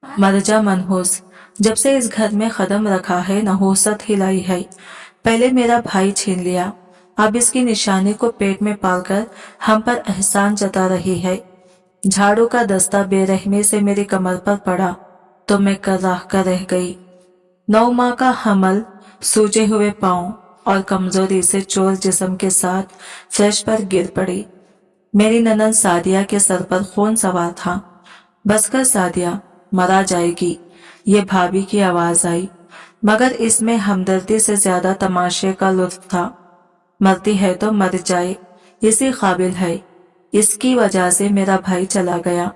मरजा मनहूस, जब से इस घर में कदम रखा है नहुसत हिलाई है। पहले मेरा भाई छीन लिया, अब इसकी निशानी को पेट में पालकर हम पर एहसान जता रही है। झाड़ू का दस्ता बेरहमी से मेरी कमर पर पड़ा तो मैं कर्राह कर रह गई। 9 माह का हमल, सूजे हुए पांव और कमजोरी से चोर जिस्म के साथ फर्श पर गिर पड़ी। मेरी ननद सादिया के सर पर खून सवार था। बस कर सादिया, मरा जाएगी, ये भाभी की आवाज आई, मगर इसमें हमदर्दी से ज्यादा तमाशे का लुत्फ था। मरती है तो मर जाए, इसी काबिल है। इसकी वजह से मेरा भाई चला गया,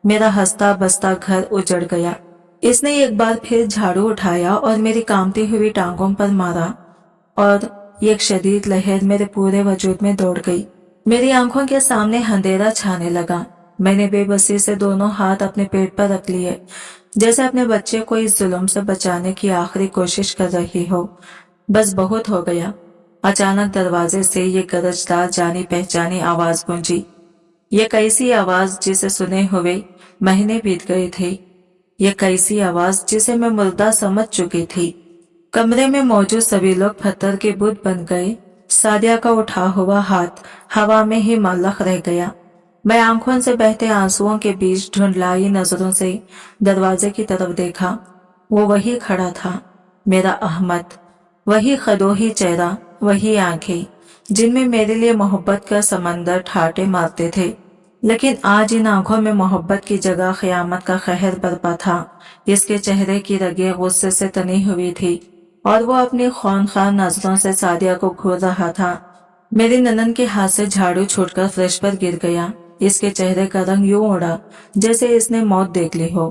मेरा हंसता बसता घर उजड़ गया। इसने एक बार फिर झाड़ू उठाया और मेरी कांपती हुई टांगों पर मारा और एक शदीद लहर मेरे पूरे वजूद में दौड़ गई। मेरी आंखों के सामने अंधेरा छाने लगा। मैंने बेबसी से दोनों हाथ अपने पेट पर रख लिए, जैसे अपने बच्चे को इस जुल्म से बचाने की आखिरी कोशिश कर रही हो। बस बहुत हो गया। अचानक दरवाजे से ये गरजदार जानी पहचानी आवाज गूंजी। ये कैसी आवाज जिसे सुने हुए महीने बीत गए थे। ये कैसी आवाज जिसे मैं मुर्दा समझ चुकी थी। कमरे में मौजूद सभी लोग पत्थर के बुत बन गए। सादिया का उठा हुआ हाथ हवा में ही मुअल्लक रह गया। मैं आंखों से बहते आंसुओं के बीच ढूंढलाई नजरों से दरवाजे की तरफ देखा। वो वही खड़ा था, मेरा अहमद। वही खदोही चेहरा, वही आंखें जिनमें मेरे लिए मोहब्बत का समंदर ठाटे मारते थे। लेकिन आज इन आंखों में मोहब्बत की जगह क़यामत का कहर बरपा था। इसके चेहरे की रगें गुस्से से तनी हुई थी और वो अपनी खौनखार नजरों से सादिया को घूर रहा था। मेरी ननन के हाथ से झाड़ू छूटकर फर्श पर गिर गया। इसके चेहरे का रंग यूं उड़ा जैसे इसने मौत देख ली हो।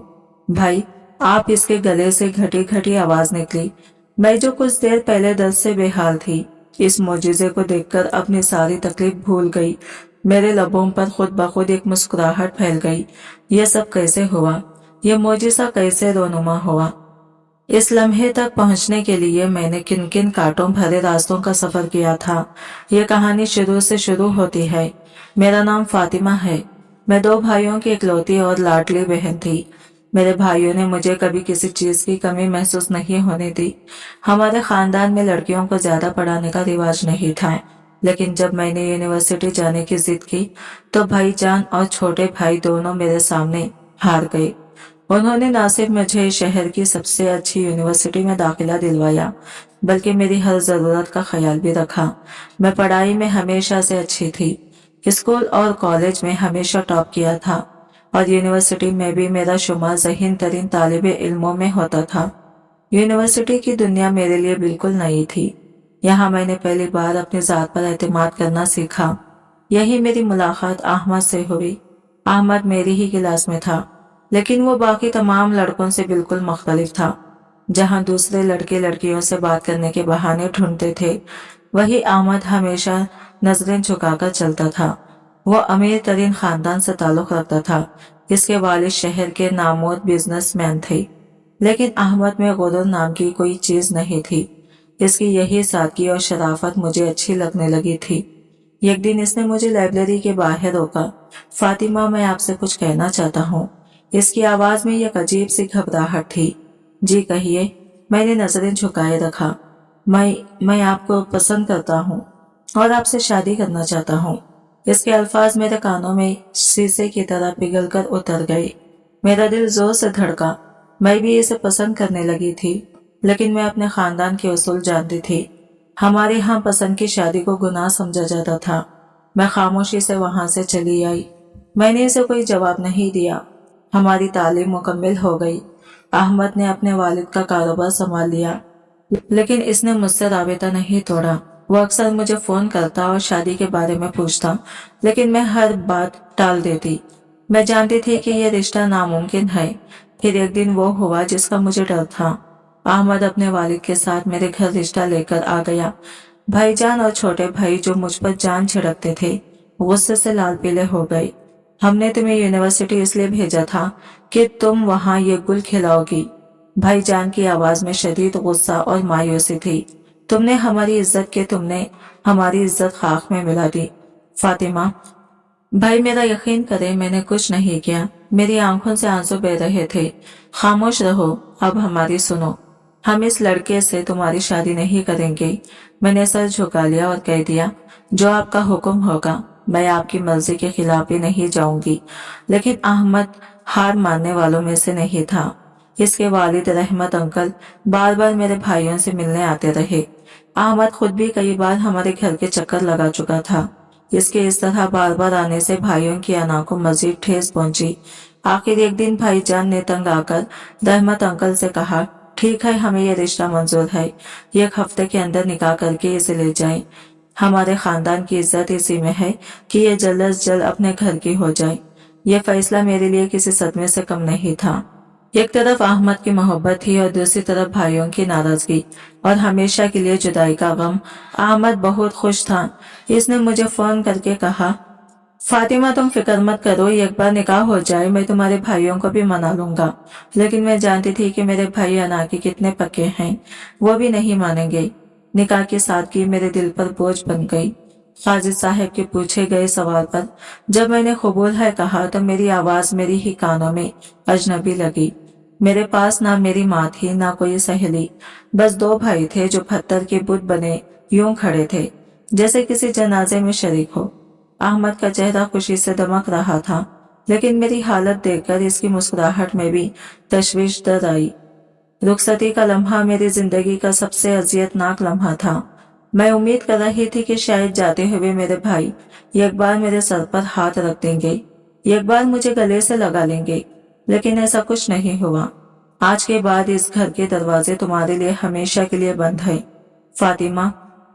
भाई, आप, इसके गले से घटी घटी आवाज निकली। मैं जो कुछ देर पहले दर्द से बेहाल थी, इस मोजिजे को देखकर अपनी सारी तकलीफ भूल गई। मेरे लबों पर खुद ब खुद एक मुस्कुराहट फैल गई। यह सब कैसे हुआ? यह मोजिजा कैसे रोनुमा हुआ? इस लम्हे तक पहुंचने के लिए मैंने किन किन कांटों भरे रास्तों का सफर किया था। यह कहानी शुरू से शुरू होती है। मेरा नाम फातिमा है। मैं 2 भाइयों की इकलौती और लाडली बहन थी। मेरे भाइयों ने मुझे कभी किसी चीज की कमी महसूस नहीं होने दी। हमारे खानदान में लड़कियों को ज्यादा पढ़ाने का रिवाज नहीं था। लेकिन जब मैंने यूनिवर्सिटी जाने की जिद की तो भाईजान और छोटे भाई दोनों मेरे सामने हार गए। उन्होंने न सिर्फ मुझे शहर की सबसे अच्छी यूनिवर्सिटी में दाखिला दिलवाया, बल्कि मेरी हर जरूरत का ख्याल भी रखा। मैं पढ़ाई में हमेशा से अच्छी थी। स्कूल और कॉलेज में हमेशा टॉप किया था और यूनिवर्सिटी में भी मेरा शुमार ज़हीन तरीन तालिबे इल्मों में होता था। यूनिवर्सिटी की दुनिया मेरे लिए बिल्कुल नई थी। यहाँ मैंने पहली बार अपनी ज़ात पर एतमाद करना सीखा। यही मेरी मुलाकात अहमद से हुई। अहमद मेरी ही क्लास में था, लेकिन वो बाकी तमाम लड़कों से बिल्कुल मुख्तलिफ था। जहाँ दूसरे लड़के लड़कियों से बात करने के बहाने ढूंढते थे, वही अहमद हमेशा नजरें झुकाकर चलता था। वो अमीर तरीन खानदान से ताल्लुक रखता था। इसके वालिद शहर के नामोद बिजनेसमैन थे। लेकिन अहमद में गुरूर नाम की कोई चीज नहीं थी। इसकी यही सादगी और शराफत मुझे अच्छी लगने लगी थी। एक दिन इसने मुझे लाइब्रेरी के बाहर रोका। फातिमा, मैं आपसे कुछ कहना चाहता हूँ। इसकी आवाज में एक अजीब सी घबराहट थी। जी कहिए, मैंने नजरें झुकाए रखा। मैं आपको पसंद करता हूँ और आपसे शादी करना चाहता हूँ। इसके अल्फाज मेरे कानों में शीशे की तरह पिघलकर उतर गए। मेरा दिल जोर से धड़का। मैं भी इसे पसंद करने लगी थी, लेकिन मैं अपने खानदान के उसूल जानती थी। हमारे यहाँ पसंद की शादी को गुनाह समझा जाता था। मैं खामोशी से वहां से चली आई। मैंने इसे कोई जवाब नहीं दिया। हमारी तालीम मुकम्मल हो गई। अहमद ने अपने वालिद का कारोबार संभाल लिया, लेकिन इसने मुझसे राबिता नहीं तोड़ा। वो अक्सर मुझे फोन करता और शादी के बारे में पूछता, लेकिन मैं हर बात टाल देती। मैं जानती थी कि यह रिश्ता नामुमकिन है। फिर एक दिन वो हुआ जिसका मुझे डर था। अहमद अपने वालिद के साथ मेरे घर रिश्ता लेकर आ गया। भाईजान और छोटे भाई जो मुझ पर जान छिड़कते थे, गुस्से से लाल पीले हो गए। हमने तुम्हें यूनिवर्सिटी इसलिए भेजा था कि तुम वहां ये गुल खिलाओगी। भाईजान की आवाज में शदीद गुस्सा और मायूसी थी। तुमने हमारी इज्जत खाक में मिला दी। फातिमा, भाई मेरा यकीन करे, मैंने कुछ नहीं किया। मेरी आंखों से आंसू बह रहे थे। खामोश रहो, अब हमारी सुनो। हम इस लड़के से तुम्हारी शादी नहीं करेंगे। मैंने सर झुका लिया और कह दिया, जो आपका हुक्म होगा। मैं आपकी मर्जी के खिलाफ ही नहीं जाऊंगी। लेकिन अहमद हार मानने वालों में से नहीं था। इसके वालिद रहमत अंकल बार बार मेरे भाइयों से मिलने आते रहे। अहमद खुद भी कई बार हमारे घर के चक्कर लगा चुका था। इसके इस तरह बार बार आने से भाइयों की अना को मजीद ठेस पहुंची। आखिर एक दिन भाईजान ने तंग आकर रहमत अंकल से कहा, ठीक है, हमें ये रिश्ता मंजूर है। एक हफ्ते के अंदर निकाह करके इसे ले जाएं। हमारे खानदान की इज्जत इसी में है कि ये जल्द अज जल्द अपने घर की हो जाए। यह फैसला मेरे लिए किसी सदमे से कम नहीं था। एक तरफ अहमद की मोहब्बत थी और दूसरी तरफ भाइयों की नाराजगी और हमेशा के लिए जुदाई का गम। अहमद बहुत खुश था। इसने मुझे फोन करके कहा, फातिमा तुम फिक्र मत करो, एक बार निकाह हो जाए मैं तुम्हारे भाइयों को भी मना लूंगा। लेकिन मैं जानती थी कि मेरे भाई अना के कितने पक्के हैं, वो भी नहीं मानेंगे। निकाह की सादगी मेरे दिल पर बोझ बन गई। काजी साहब के पूछे गए सवाल पर जब मैंने कबूल है कहा तो मेरी आवाज मेरी ही कानों में अजनबी लगी। मेरे पास ना मेरी माँ थी ना कोई सहेली, बस दो भाई थे जो पत्थर के बुत बने यूं खड़े थे जैसे किसी जनाजे में शरीक हो। अहमद का चेहरा खुशी से दमक रहा था, लेकिन मेरी हालत देखकर इसकी मुस्कुराहट में भी तशवीश दर आई। रुखसती का लम्हा मेरी जिंदगी का सबसे अजियतनाक लम्हा था। मैं उम्मीद कर रही थी कि शायद जाते हुए मेरे भाई एक बार मेरे सर पर हाथ रख देंगे, एक बार मुझे गले से लगा लेंगे, लेकिन ऐसा कुछ नहीं हुआ। आज के बाद इस घर के दरवाजे तुम्हारे लिए हमेशा के लिए बंद है। फातिमा,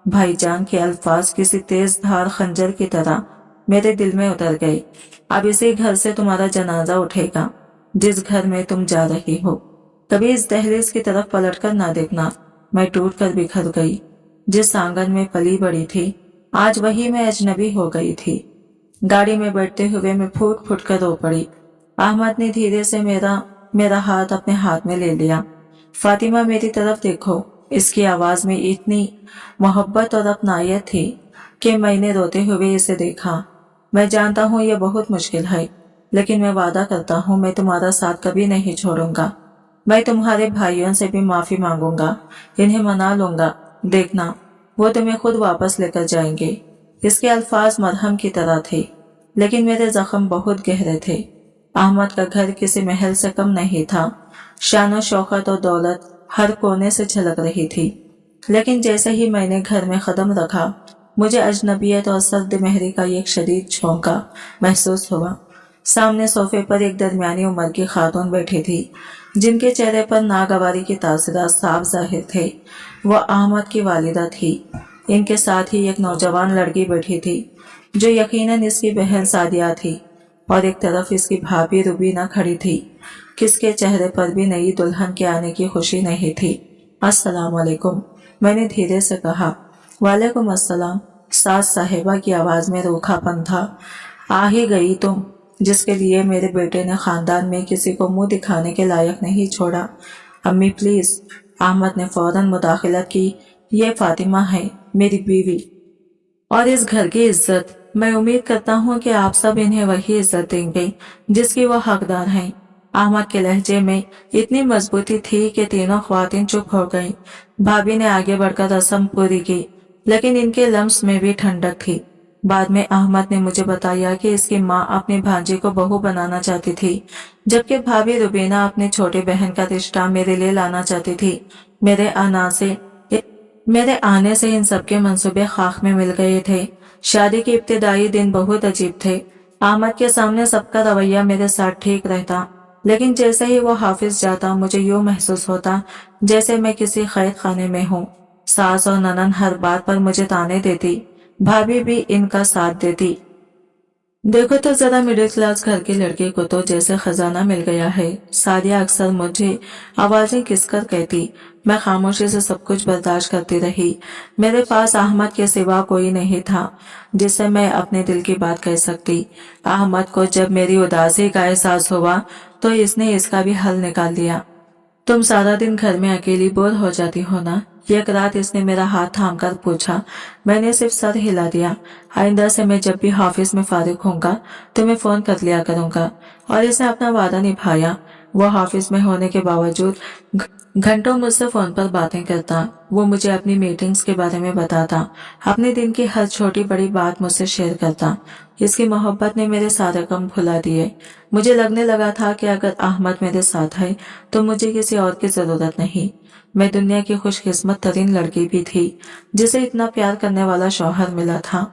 भाईजान के अल्फाज किसी तेज धार खंजर की तरह मेरे दिल में उतर गए। अब इसी घर से तुम्हारा जनाजा उठेगा, जिस घर में तुम जा रही हो। कभी इस दहलीज की तरफ पलटकर ना देखना। मैं टूट कर बिखर गई। जिस आंगन में पली बड़ी थी, आज वही मैं अजनबी हो गई थी। गाड़ी में बैठते हुए मैं फूट फूट कर रो पड़ी। अहमद ने धीरे से मेरा हाथ अपने हाथ में ले लिया। फातिमा मेरी तरफ देखो। इसकी आवाज में इतनी मोहब्बत और अपनायत थी कि मैंने रोते हुए इसे देखा। मैं जानता हूँ यह बहुत मुश्किल है, लेकिन मैं वादा करता हूँ मैं तुम्हारा साथ कभी नहीं छोड़ूंगा। मैं तुम्हारे भाइयों से भी माफी मांगूंगा, इन्हें मना लूंगा। देखना, वो तुम्हें खुद वापस लेकर जाएंगे। इसके अल्फाज मरहम की तरह थे, लेकिन मेरे जख्म बहुत गहरे थे। अहमद का घर किसी महल से कम नहीं था। शान शौकत और दौलत हर कोने से झलक रही थी। लेकिन जैसे ही मैंने घर में कदम रखा, मुझे अजनबियत और सर्द महरी का एक शदीद झोंका महसूस हुआ। सामने सोफे पर एक दरमियानी उम्र की खातून बैठी थी, जिनके चेहरे पर नागवारी के तासरात साफ जाहिर थे। वह अहमद की वालिदा थी। इनके साथ ही एक नौजवान लड़की बैठी थी, जो यकीनन इसकी बहन सादिया थी, और एक तरफ इसकी भाभी रुबीना खड़ी थी। किसके चेहरे पर भी नई दुल्हन के आने की खुशी नहीं थी। अस्सलाम वालेकुम, मैंने धीरे से कहा। वालेकुम अस्सलाम। सास साहिबा की आवाज में रूखापन था। आ ही गई तुम, जिसके लिए मेरे बेटे ने खानदान में किसी को मुंह दिखाने के लायक नहीं छोड़ा। अम्मी प्लीज। अहमद ने फौरन मुदाखलत की। ये फातिमा है, मेरी बीवी और इस घर की इज्जत। मैं उम्मीद करता हूँ कि आप सब इन्हें वही इज्जत देंगे जिसकी वो हकदार हैं। अहमद के लहजे में इतनी मजबूती थी कि तीनों ख्वातीन चुप हो गईं। भाभी ने आगे बढ़कर रस्म पूरी की, लेकिन इनके लम्स में भी ठंडक थी। बाद में अहमद ने मुझे बताया कि इसकी माँ अपनी भांजी को बहू बनाना चाहती थी, जबकि भाभी रुबीना अपनी छोटी बहन का रिश्ता मेरे लिए लाना चाहती थी। मेरे आने से इन सबके मंसूबे खाक में मिल गए थे। शादी के इब्तिदाई दिन बहुत अजीब थे। अहमद के सामने सबका रवैया मेरे साथ ठीक रहता, लेकिन जैसे ही वो हाफिज जाता, मुझे यूं महसूस होता जैसे मैं किसी कैद खाने में हूँ। सास और ननन हर बात पर मुझे ताने देती, भाभी भी इनका साथ देती। देखो तो जरा मिडिल क्लास घर के लड़के को तो जैसे खजाना मिल गया है। सादिया अक्सर मुझे आवाजें किसकर कहती। मैं खामोशी से सब कुछ बर्दाश्त करती रही। मेरे पास अहमद के सिवा कोई नहीं था जिससे मैं अपने दिल की बात कह सकती। अहमद को जब मेरी उदासी का एहसास हुआ तो इसने इसका भी हल निकाल दिया। तुम सारा दिन घर में अकेली बोर हो जाती हो ना, एक रात इसने मेरा हाथ थामकर पूछा। मैंने सिर्फ सर हिला दिया। आइंदा से मैं जब भी ऑफिस में फारिग होऊंगा तुम्हें फोन कर लिया करूंगा। और इसने अपना वादा निभाया। वो ऑफिस में होने के बावजूद घंटों मुझसे फोन पर बातें करता। वो मुझे अपनी मीटिंग्स के बारे में बताता, अपने दिन की हर छोटी बड़ी बात मुझसे शेयर करता। इसकी मोहब्बत ने मेरे सारे गम भुला दिए। मुझे लगने लगा था कि अगर अहमद मेरे साथ है तो मुझे किसी और की जरूरत नहीं। मैं दुनिया की खुशकिस्मत तरीन लड़की भी थी जिसे इतना प्यार करने वाला शौहर मिला था।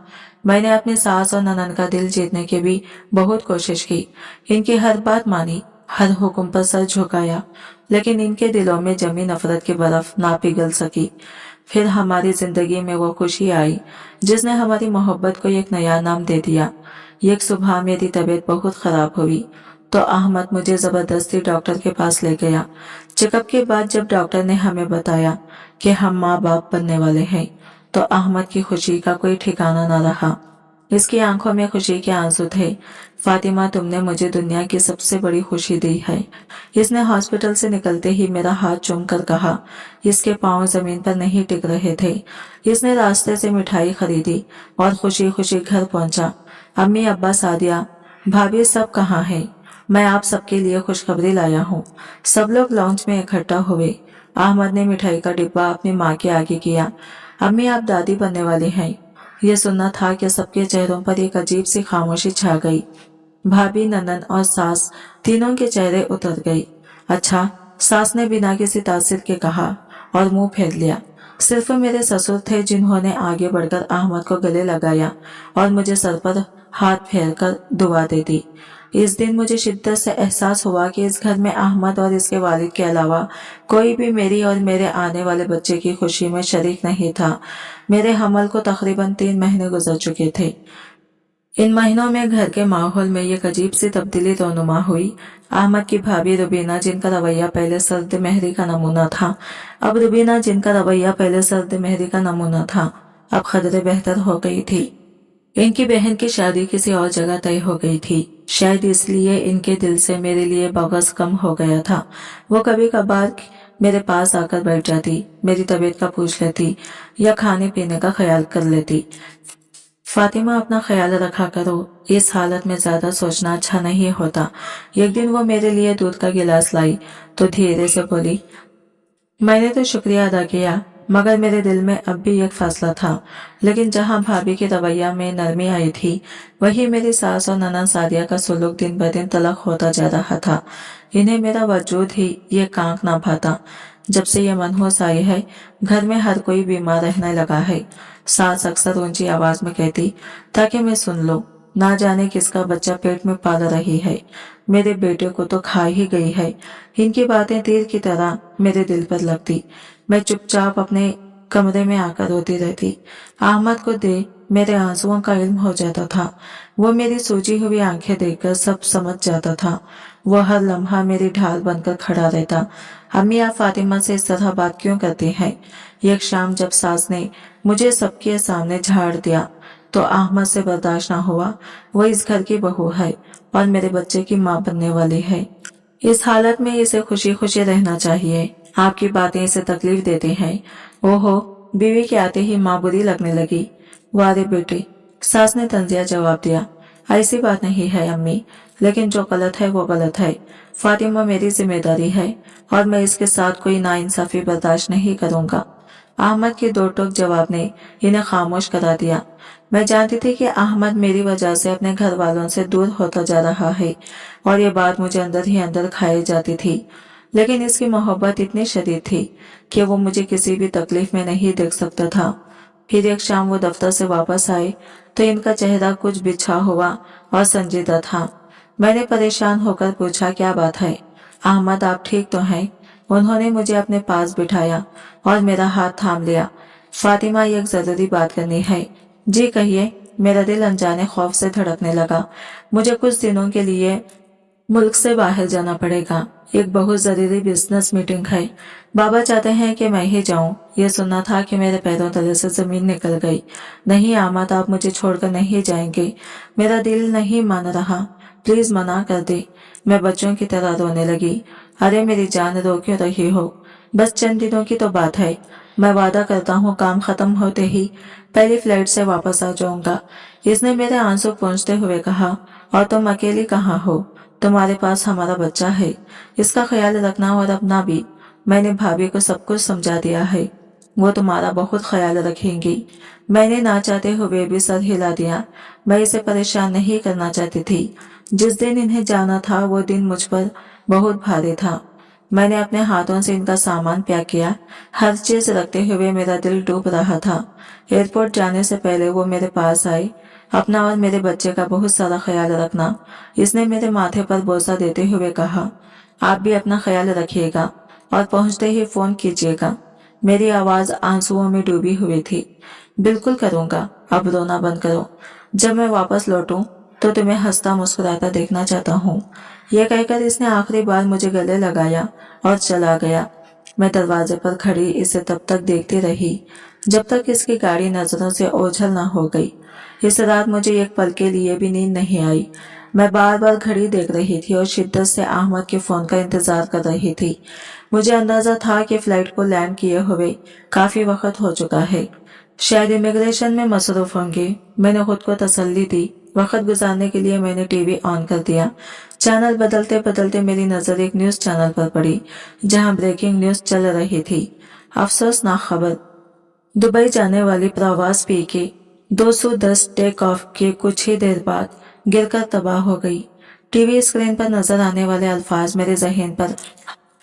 मैंने अपनी सास और ननद का दिल जीतने की भी बहुत कोशिश की। इनकी हर बात मानी, हर हुक्म पर सर झुकाया, लेकिन इनके दिलों में जमी नफरत की बर्फ ना पिघल सकी। फिर हमारी जिंदगी में वो खुशी आई जिसने हमारी मोहब्बत को एक नया नाम दे दिया। एक सुबह मेरी तबीयत बहुत खराब हुई तो अहमद मुझे जबरदस्ती डॉक्टर के पास ले गया। चेकअप के बाद जब डॉक्टर ने हमें बताया कि हम माँ बाप बनने वाले हैं तो अहमद की खुशी का कोई ठिकाना न रहा। इसकी आंखों में खुशी के आंसू थे। फातिमा, तुमने मुझे दुनिया की सबसे बड़ी खुशी दी है। इसने हॉस्पिटल से निकलते ही मेरा हाथ चूम कर कहा। इसके पांव जमीन पर नहीं टिक रहे थे। इसने रास्ते से मिठाई खरीदी और खुशी खुशी घर पहुंचा। अम्मी, अब्बा, सादिया, भाभी सब कहाँ हैं? मैं आप सबके लिए खुशखबरी लाया हूँ। सब लोग लॉन्च में इकट्ठा हुए। अहमद ने मिठाई का डिब्बा अपनी माँ के आगे किया। अम्मी, आप दादी बनने वाली हैं। ये सुनना था कि सबके चेहरों पर एक अजीब सी खामोशी छा गई। भाभी, ननद और सास तीनों के चेहरे उतर गए। अच्छा, सास ने बिना किसी तासीर के कहा और मुंह फेर लिया। सिर्फ मेरे ससुर थे जिन्होंने आगे बढ़कर अहमद को गले लगाया और मुझे सर पर हाथ फेर कर दुआ दे दी। इस दिन मुझे शिद्दत से एहसास हुआ कि इस घर में अहमद और इसके वालिद के अलावा कोई भी मेरी और मेरे आने वाले बच्चे की खुशी में शरीक नहीं था। मेरे हमल को तकरीबन 3 महीने गुजर चुके थे। इन महीनों में घर के माहौल में एक अजीब सी तब्दीली रोनुमा हुई। अहमद की भाभी रुबीना, जिनका रवैया पहले सर्द मेहरी का नमूना था, अब रुबीना जिनका रवैया पहले सर्द मेहरी का नमूना था, अब कदरे बेहतर हो गई थी। इनकी बहन की शादी किसी और जगह तय हो गई थी। शायद इसलिए इनके दिल से मेरे लिए बग़ज़ कम हो गया था। वो कभी कभार मेरे पास आकर बैठ जाती, मेरी तबीयत का पूछ लेती या खाने पीने का ख्याल कर लेती। फातिमा, अपना ख्याल रखा करो, इस हालत में ज्यादा सोचना अच्छा नहीं होता। एक दिन वो मेरे लिए दूध का गिलास लाई तो धीरे से बोली। मैंने तो शुक्रिया अदा किया, मगर मेरे दिल में अब भी एक फैसला था। लेकिन जहां भाभी के रवैया में नरमी आई थी, वही मेरी सास और ननद सादिया का सुलूक दिन ब दिन तलख होता जा रहा था। इन्हें मेरा वजूद ही ये कांक ना भाता। जब से ये मनहूस आई है, घर में हर कोई बीमार रहने लगा है। सास अक्सर ऊंची आवाज में कहती ताकि मैं सुन लूं, ना जाने किसका बच्चा पेट में पाल रही है। मेरे बेटे को तो खा ही गई है। इनकी बातें तीर की तरह मेरे दिल पर लगती। मैं चुपचाप अपने कमरे में आकर रोती रहती। अहमद को दे मेरे आंसुओं का इल्म हो जाता था। वो मेरी सूजी हुई आंखें देखकर सब समझ जाता था। वो हर लम्हा मेरी ढाल बनकर खड़ा रहता। अम्मी, आप फातिमा से इस तरह बात क्यों करती हैं? एक शाम जब सास ने मुझे सबके सामने झाड़ दिया तो अहमद से बर्दाश्त न हुआ। वो इस घर की बहू है और मेरे बच्चे की माँ बनने वाली है। इस हालत में इसे खुशी खुशी रहना चाहिए। आपकी बातें इसे तकलीफ देती हैं। ओहो, बीवी के आते ही माँ बुरी लगने लगी। वारे बेटे, सास ने तंजिया जवाब दिया। ऐसी बात नहीं है अम्मी, लेकिन जो गलत है वो गलत है। फातिमा मेरी जिम्मेदारी है और मैं इसके साथ कोई नाइंसाफी बर्दाश्त नहीं करूंगा। अहमद के दो टोक जवाब ने इन्हें खामोश करा दिया। मैं जानती थी कि अहमद मेरी वजह से अपने घर वालों से दूर होता जा रहा है और ये बात मुझे अंदर ही अंदर खाई जाती थी। लेकिन इसकी मोहब्बत इतनी शदीद थी कि वो मुझे किसी भी तकलीफ में नहीं देख सकता था। फिर एक शाम वो दफ्तर से वापस आए तो इनका चेहरा कुछ बिछा हुआ और संजीदा था। मैंने परेशान होकर पूछा, क्या बात है? अहमद, आप ठीक तो हैं? उन्होंने मुझे अपने पास बिठाया और मेरा हाथ थाम लिया। फातिमा, एक जरूरी बात करनी है। जी कहिए। मेरा दिल अनजाने खौफ से धड़कने लगा। मुझे कुछ दिनों के लिए मुल्क से बाहर जाना पड़ेगा। एक बहुत जरूरी बिजनेस मीटिंग है। बाबा चाहते हैं कि मैं ही जाऊं। ये सुनना था कि मेरे पैरों तले से जमीन निकल गई। नहीं अहमद, आप मुझे छोड़कर नहीं जाएंगे। मेरा दिल नहीं मान रहा, प्लीज मना कर दे। मैं बच्चों की तरह रोने लगी। अरे मेरी जान, रो क्यों रही हो? बस चंद दिनों की तो बात है। मैं वादा करता हूँ काम खत्म होते ही पहली फ्लाइट से वापस आ जाऊंगा। इसने मेरे आंसू पोंछते हुए कहा, और तुम अकेली कहाँ हो? तुम्हारे पास हमारा बच्चा है, इसका ख्याल रखना और अपना भी। मैंने भाभी को सब कुछ समझा दिया है, वो तुम्हारा बहुत ख्याल रखेंगी। मैंने ना चाहते हुए भी सर हिला दिया। मैं इसे परेशान नहीं करना चाहती थी। जिस दिन इन्हें जाना था वो दिन मुझ पर बहुत भारी था। मैंने अपने हाथों से इनका सामान पैक किया। हर चीज रखते हुए मेरा दिल डूब रहा था। एयरपोर्ट जाने से पहले वो मेरे पास आई। अपना और मेरे बच्चे का बहुत सारा ख्याल रखना, इसने मेरे माथे पर बोसा देते हुए कहा। आप भी अपना ख्याल रखिएगा और पहुंचते ही फोन कीजिएगा। मेरी आवाज आंसुओं में डूबी हुई थी। बिल्कुल करूंगा, अब रोना बंद करो। जब मैं वापस लौटूं तो तुम्हें हंसता मुस्कुराता देखना चाहता हूँ। यह कहकर इसने आखिरी बार मुझे गले लगाया और चला गया। मैं दरवाजे पर खड़ी इसे तब तक देखती रही जब तक इसकी गाड़ी नजरों से ओझल न हो गई। इस रात मुझे एक पल के लिए भी नींद नहीं आई। मैं बार बार घड़ी देख रही थी और शिद्दत से अहमद के फोन का इंतजार कर रही थी। मुझे अंदाजा था कि फ्लाइट को लैंड किए हुए काफी वक्त हो चुका है। शायद इमिग्रेशन में मसरूफ होंगे। मैंने खुद को तसल्ली दी। वक्त गुजारने के लिए मैंने टीवी ऑन कर दिया। चैनल बदलते बदलते मेरी नजर एक न्यूज चैनल पर पड़ी जहां ब्रेकिंग न्यूज चल रही थी। अफसोसनाक खबर, दुबई जाने वाली प्रवास पी के 210 टेक ऑफ के कुछ ही देर बाद गिरकर तबाह हो गई। टीवी स्क्रीन पर नजर आने वाले अल्फाज मेरे जहन पर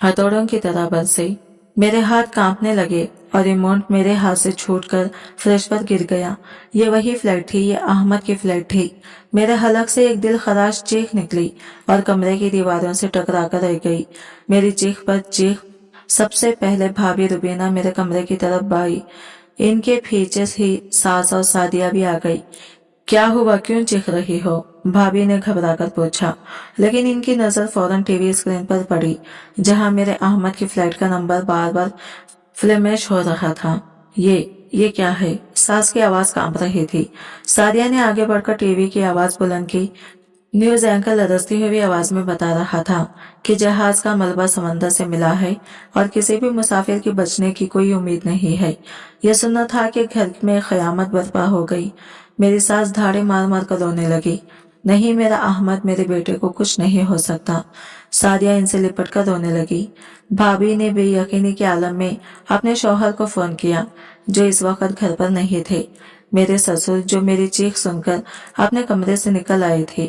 हथौड़ों की तरह बरसे। मेरे हाथ कांपने लगे और रिमोट मेरे हाथ से छूटकर फर्श पर गिर गया। ये वही फ्लाइट थी, ये अहमद की फ्लाइट थी। मेरे हलक से एक दिल खराश चीख निकली और कमरे की दीवारों से टकरा कर रह गई। मेरी चीख पर चीख सबसे पहले भाभी रुबीना मेरे कमरे की तरफ आई। इनके पीछे ही सास और सादिया भी आ गई। क्या हुआ, क्यों चीख रही हो? भाभी ने घबराकर पूछा, लेकिन इनकी नजर फौरन टीवी स्क्रीन पर पड़ी जहां मेरे अहमद की फ्लाइट का नंबर बार बार फ्लैश हो रहा था। ये क्या है? सास की आवाज कांप रही थी। सादिया ने आगे बढ़कर टीवी की आवाज बुलंद की। न्यूज एंकर लरजती हुई आवाज में बता रहा था कि जहाज का मलबा समंदर से मिला है और किसी भी मुसाफिर के बचने की कोई उम्मीद नहीं है। यह सुनना था कि घर में कयामत बर्पा हो गई। मेरी सास धाड़े मार मार कर रोने लगी। नहीं, मेरा अहमद, मेरे बेटे को कुछ नहीं हो सकता। सादिया इनसे लिपट कर रोने लगी। भाभी ने बेयकीनी के आलम में अपने शौहर को फोन किया जो इस वक्त घर पर नहीं थे। मेरे ससुर जो मेरी चीख सुनकर अपने कमरे से निकल आए थे,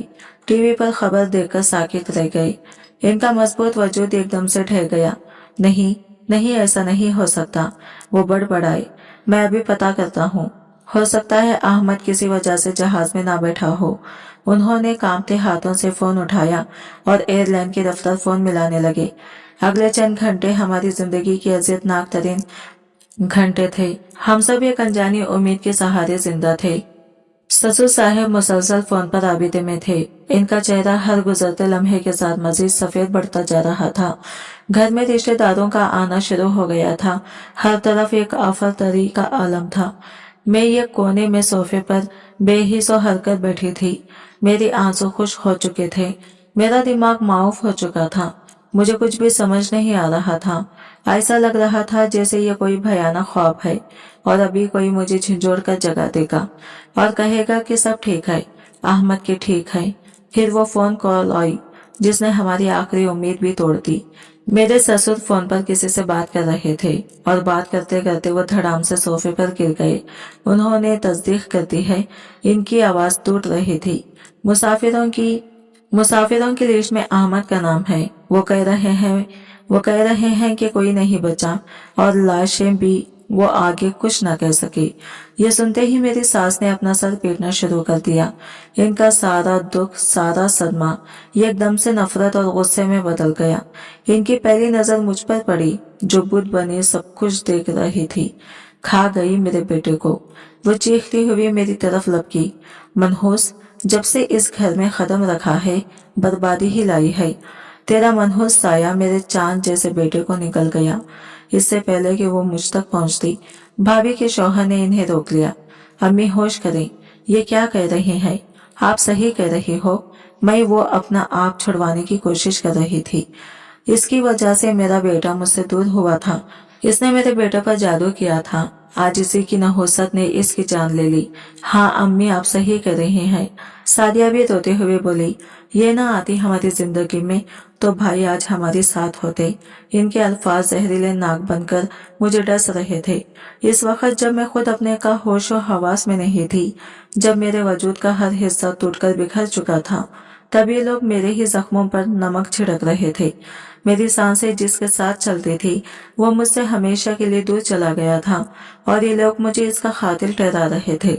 टीवी पर खबर देखकर साकित रह गए। इनका मजबूत वजूद एकदम से ढह गया। नहीं नहीं, ऐसा नहीं हो सकता। वो बड़बड़ाए, मैं अभी पता करता हूँ। हो सकता है अहमद किसी वजह से जहाज में ना बैठा हो। उन्होंने कांपते हाथों से फोन उठाया और एयरलाइन के दफ्तर फोन मिलाने लगे। अगले चंद घंटे हमारी जिंदगी की अजियतनाक तरीन घंटे थे। हम सब एक अनजानी उम्मीद के सहारे जिंदा थे। ससुर साहब मुसलसल फोन पर आबिदे में थे। इनका चेहरा हर गुजरते लम्हे के साथ मजीद सफेद बढ़ता जा रहा था। घर में रिश्तेदारों का आना शुरू हो गया था। हर तरफ एक आफतरी का आलम था। मैं ये कोने में सोफे पर बेहिस हरकत बैठी थी। मेरे आंसू खुश हो चुके थे। मेरा दिमाग माऊफ हो चुका था। मुझे कुछ भी समझ नहीं आ रहा था। ऐसा लग रहा था जैसे ये कोई भयानक ख्वाब है और अभी कोई मुझे झिझोड़ कर जगा देगा और कहेगा कि सब ठीक है, अहमद के ठीक है। फिर वो फोन कॉल आई जिसने हमारी आखिरी उम्मीद भी तोड़ दी। मेरे ससुर फोन पर किसी से बात कर रहे थे और बात करते करते वो धड़ाम से सोफे पर गिर गए। उन्होंने तस्दीक कर दी है, इनकी आवाज टूट रही थी। मुसाफिरों की लिस्ट में अहमद का नाम है। वो कह रहे हैं कि कोई नहीं बचा और लाशें भी। वो आगे कुछ न कह सके। ये सुनते ही मेरी सास ने अपना सर पीटना शुरू कर दिया। इनका सारा दुख, सारा सदमा ये एकदम से नफरत और गुस्से में बदल गया। इनकी पहली नजर मुझ पर पड़ी जो बुत बनी सब कुछ देख रही थी। खा गई मेरे बेटे को। वो चीखती हुई मेरी तरफ लपकी। मनहूस, जब से इस घर में कदम रखा है बर्बादी ही लाई है। तेरा मनहूस साया मेरे चांद जैसे बेटे को निकल गया। इससे पहले कि वो मुझ तक पहुंचती, भाभी के शौहर ने इन्हें रोक लिया। अम्मी होश करें, ये क्या कह रही हैं? आप सही कह रही हो। मैं वो अपना आप छुड़वाने की कोशिश कर रही थी। इसकी वजह से मेरा बेटा मुझसे दूर हुआ था। इसने मेरे बेटे पर जादू किया था। आज इसी की नहुसत ने इसकी जान ले ली। हाँ अम्मी, आप सही कह रही हैं। सादिया भी रोते हुए बोली, ये ना आती हमारी जिंदगी में तो भाई आज हमारे साथ होते। इनके अल्फाज जहरीले नाक बनकर मुझे डस रहे थे। इस वक्त जब मैं खुद अपने का होश और हवास में नहीं थी, जब मेरे वजूद का हर हिस्सा टूटकर बिखर चुका था, तब ये लोग मेरे ही जख्मों पर नमक छिड़क रहे थे। मेरी सांसें जिसके साथ चलती थी वो मुझसे हमेशा के लिए दूर चला गया था और ये लोग मुझे इसका कातिल ठहरा रहे थे।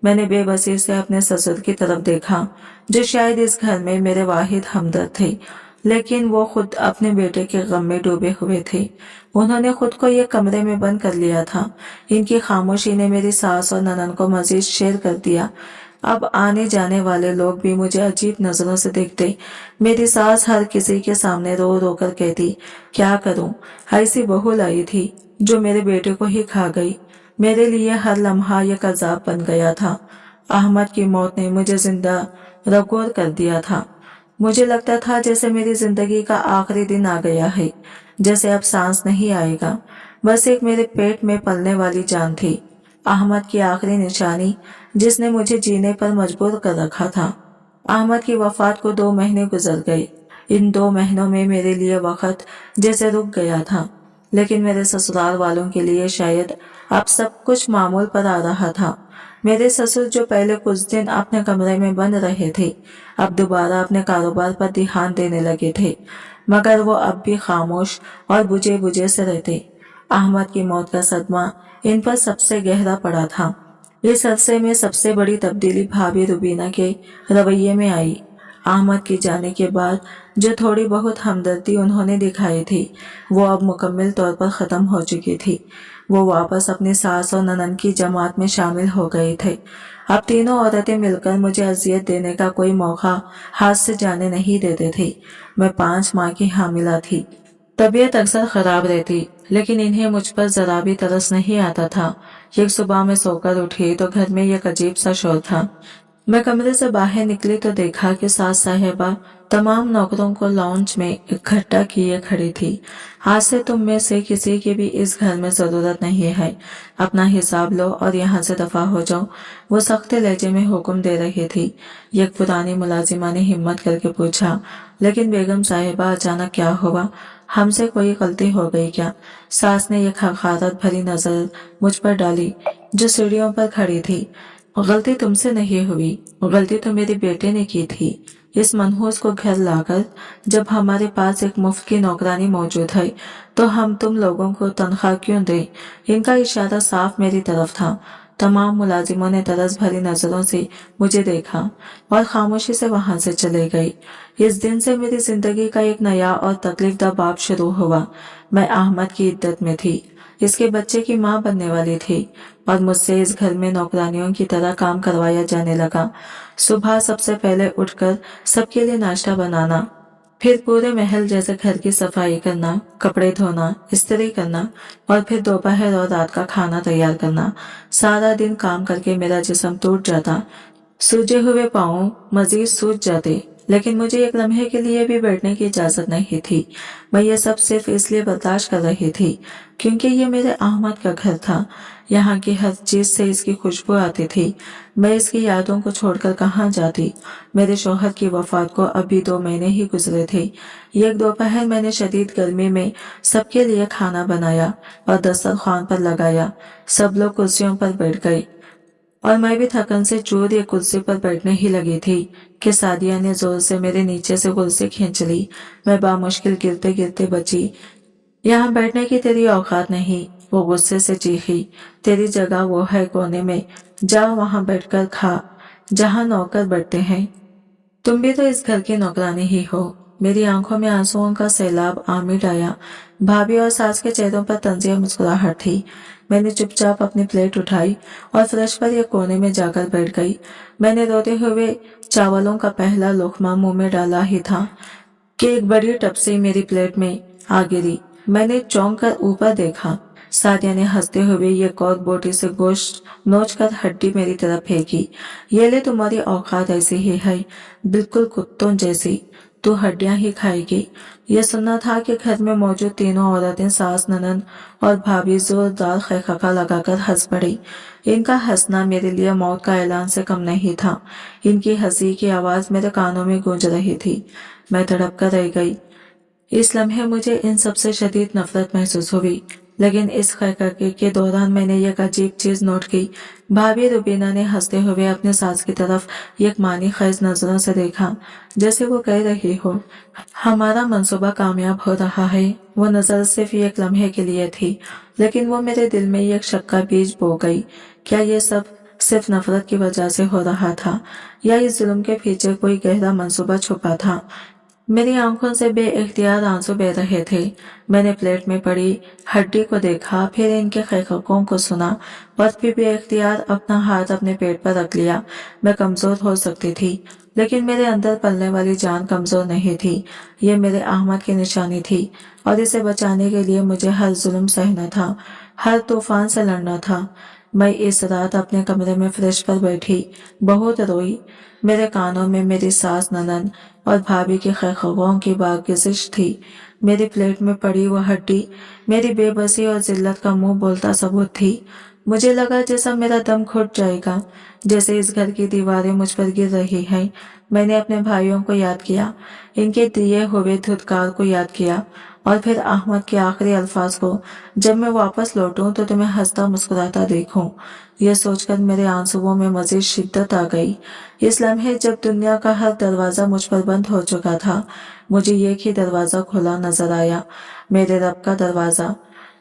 मैंने बेबसी से अपने ससुर की तरफ देखा, जो शायद इस घर में मेरे वाहिद हमदर्द थे, लेकिन वो खुद अपने बेटे के गम में डूबे हुए थे। उन्होंने खुद को ये कमरे में बंद कर लिया था। इनकी खामोशी ने मेरी सास और ननन को मजीद शेर कर दिया। अब आने जाने वाले लोग भी मुझे अजीब नजरों से देखते। मेरी सास हर किसी के सामने रो रो कर कहती, क्या करूं, ऐसी बहू लाई थी जो मेरे बेटे को ही खा गई। मेरे लिए हर लम्हा यह अजाब बन गया था। अहमद की मौत ने मुझे जिंदा रगोर कर दिया था। मुझे लगता था जैसे मेरी जिंदगी का आखिरी दिन आ गया है, जैसे अब सांस नहीं आएगा। बस एक मेरे पेट में पलने वाली जान थी, अहमद की आखिरी निशानी, जिसने मुझे जीने पर मजबूर कर रखा था। अहमद की वफात को 2 महीने गुजर गए। इन 2 महीनों में मेरे लिए वक्त जैसे रुक गया था, लेकिन मेरे ससुराल वालों के लिए शायद अब सब कुछ मामूल पर आ रहा था। मेरे ससुर जो पहले कुछ दिन अपने कमरे में बंद रहे थे, अब दोबारा अपने कारोबार पर ध्यान देने लगे थे, मगर वो अब भी खामोश और बुझे बुझे से रहते। अहमद की मौत का सदमा इन पर सबसे गहरा पड़ा था। इस अरसे में सबसे बड़ी तब्दीली भाभी रुबीना के रवैये में आई। अहमद के जाने के बाद जो थोड़ी बहुत हमदर्दी उन्होंने दिखाई थी, वो अब मुकम्मल तौर पर ख़त्म हो चुकी थी। वो वापस अपनी सास और ननन की जमात में शामिल हो गए थे। अब तीनों औरतें मिलकर मुझे अजियत देने का कोई मौका हाथ से जाने नहीं देते थे। मैं 5 माह की हामिला थी। तबीयत अक्सर खराब रहती, लेकिन इन्हें मुझ पर जरा भी तरस नहीं आता था। एक सुबह में सोकर उठी तो घर में एक अजीब सा शोर था। मैं कमरे से बाहर निकली तो देखा कि सास साहिबा तमाम नौकरों को लॉन्च में इकट्ठा किए खड़ी थी। आज से तुम में से किसी की भी इस घर में जरूरत नहीं है, अपना हिसाब लो और यहाँ से दफा हो जाओ, वो सख्त लहजे में हुक्म दे रही थी। एक पुरानी मुलाजिमा ने हिम्मत करके पूछा, लेकिन बेगम साहिबा अचानक क्या हुआ, हमसे कोई गलती हो गई क्या? सास ने एक हकारत भरी नजर मुझ पर डाली, जो सीढ़ियों पर खड़ी थी। गलती तुमसे नहीं हुई, गलती तो मेरे बेटे ने की थी। इस मनहूस को घर लाकर जब हमारे पास एक मुफ्त की नौकरानी मौजूद है, तो हम तुम लोगों को तनख्वाह क्यों दें? इनका इशारा साफ मेरी तरफ था। तमाम मुलाजिमों ने तरस भरी नजरों से मुझे देखा और खामोशी से वहां से चले गए। इस दिन से मेरी जिंदगी का एक नया और तकलीफदा बाब शुरू हुआ। मैं अहमद की इद्दत में थी, इसके बच्चे की मां बनने वाली थी और मुझसे इस घर में नौकरानियों की तरह काम करवाया जाने लगा। सुबह सबसे पहले उठकर सबके लिए नाश्ता बनाना, फिर पूरे महल जैसे घर की सफाई करना, कपड़े धोना, इस्त्री करना और फिर दोपहर और रात का खाना तैयार करना। सारा दिन काम करके मेरा जिस्म टूट जाता, सूजे हुए पाँव मजीद सूज जाते, लेकिन मुझे एक लम्हे के लिए भी बैठने की इजाजत नहीं थी। मैं ये सब सिर्फ इसलिए बर्दाश्त कर रही थी क्योंकि ये मेरे अहमद का घर था। यहाँ की हर चीज से इसकी खुशबू आती थी। मैं इसकी यादों को छोड़कर कहाँ जाती। मेरे शौहर की वफात को अभी 2 महीने ही गुजरे थे। एक दोपहर मैंने शदीद गर्मी में सबके लिए खाना बनाया और दस्तरखान पर लगाया। सब लोग कुर्सियों पर बैठ गए और मैं भी थकन से चूर एक कुर्सी पर बैठने ही लगी थी कि सादिया ने जोर से मेरे नीचे से कुर्सी खींच ली। मैं बामुश्किल गिरते गिरते बची। यहाँ बैठने की तेरी औकात नहीं, वो गुस्से से चीखी। तेरी जगह वो है कोने में, जा वहां बैठकर खा जहाँ नौकर बैठते हैं। तुम भी तो इस घर की नौकरानी ही हो। मेरी आंखों में आंसुओं का सैलाब आमिर आया। भाभी और सास के चेहरों पर तंजिया मुस्कुराहट थी। मैंने चुपचाप अपनी प्लेट उठाई और फर्श पर एक कोने में जाकर बैठ गई। मैंने रोते हुए चावलों का पहला लुकमा मुंह में डाला ही था कि एक बड़ी टपसी मेरी प्लेट में आ गिरी। मैंने चौंक कर ऊपर देखा। सादिया ने हंसते हुए ये कौर बोटी से गोश्त नोच कर हड्डी मेरी तरफ फेंकी। ये ले, तुम्हारी औकात ऐसी ही है, बिल्कुल कुत्तों जैसी। तू हड्डियां ही खाएगी। यह सुनना था कि घर में मौजूद तीनों औरतें, सास, ननद और भाभी जोरदार खैखका लगाकर हंस पड़ी। इनका हंसना मेरे लिए मौत का ऐलान से कम नहीं था। इनकी हंसी की आवाज मेरे कानों में गूंज रही थी। मैं तड़प कर रह गई। इस लम्हे मुझे इन सबसे शदीद नफरत महसूस हुई, लेकिन इस खैखके के दौरान मैंने एक अजीब चीज नोट की। भाभी रुबीना ने हंसते हुए अपने सास की तरफ एक मानी खैज नजरों से देखा, जैसे वो कह रही हो, हमारा मंसूबा कामयाब हो रहा है। वो नजर सिर्फ एक लम्हे के लिए थी, लेकिन वो मेरे दिल में एक शक का बीज बो गई। क्या ये सब सिर्फ नफरत की वजह से हो रहा था, या इस जुल्म के पीछे कोई गहरा मंसूबा छुपा था? मेरी आंखों से बेइख्तियार आंसू बह रहे थे। मैंने प्लेट में पड़ी हड्डी को देखा, फिर इनके खैखकों को सुना और फिर बेइख्तियार अपना हाथ अपने पेट पर रख लिया। मैं कमजोर हो सकती थी, लेकिन मेरे अंदर पलने वाली जान कमजोर नहीं थी। ये मेरे अहमद की निशानी थी और इसे बचाने के लिए मुझे हर जुल्म सहना था, हर तूफान से लड़ना था। मैं इस रात अपने कमरे में फ्रेश पर बैठी बहुत रोई। मेरे कानों में मेरी सास, ननद और भाभी के खैखकों की बागजिश थी। मेरी प्लेट में पड़ी वो हड्डी मेरी बेबसी और जिल्लत का मुंह बोलता सबूत थी। मुझे लगा जैसा मेरा दम घुट जाएगा, जैसे इस घर की दीवारें मुझ पर गिर रही हैं। मैंने अपने भाइयों को याद किया, इनके दिए हुए धुतकार को याद किया और फिर अहमद के आखिरी अल्फाज को, जब मैं वापस लौटूं तो तुम्हें हंसता मुस्कुराता देखूं। यह सोचकर मेरे आंसुओं में मजीद शिद्दत आ गई। इस लम्हे जब दुनिया का हर दरवाजा मुझ पर बंद हो चुका था, मुझे एक ही दरवाजा खुला नजर आया, मेरे रब का दरवाजा।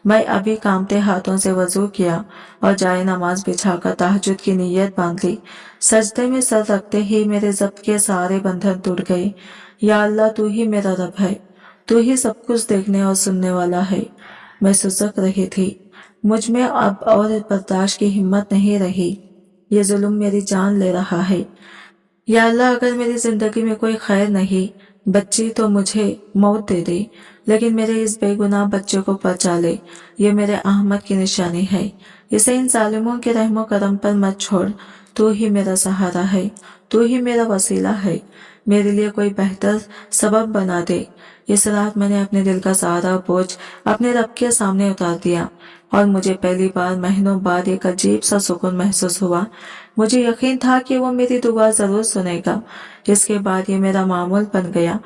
मैं अभी कांपते हाथों से वजू किया और जाए नमाज बिछाकर तहज्जुद की नीयत बांध ली। सजदे में सर रखते ही मेरे ज़ब्त के सारे बंधन टूट गए। या अल्लाह, तू ही मेरा रब है, तू ही सब कुछ देखने और सुनने वाला है। मैं सुसक रही थी। मुझ में अब और बर्दाश्त की हिम्मत नहीं रही। ये जुल्म मेरी जान ले रहा है। या अल्लाह, अगर मेरी जिंदगी में कोई खैर नहीं बच्ची तो मुझे मौत दे दे, लेकिन मेरे इस बेगुनाह बच्चे को बचा ले। ये मेरे अहमद की निशानी है। इसे इन जालिमों के रहमो करम पर मत छोड़। तू ही मेरा सहारा है, तू ही मेरा वसीला है। मेरे लिए कोई बेहतर सबब बना दे। इस रात मैंने अपने दिल का सारा बोझ अपने रब के सामने उतार दिया और मुझे पहली बार महीनों बाद एक अजीब सा सुकून महसूस हुआ। मुझे यकीन था कि वो मेरी दुआ जरूर सुनेगा। इसके बाद ये मेरा मामूल बन गया।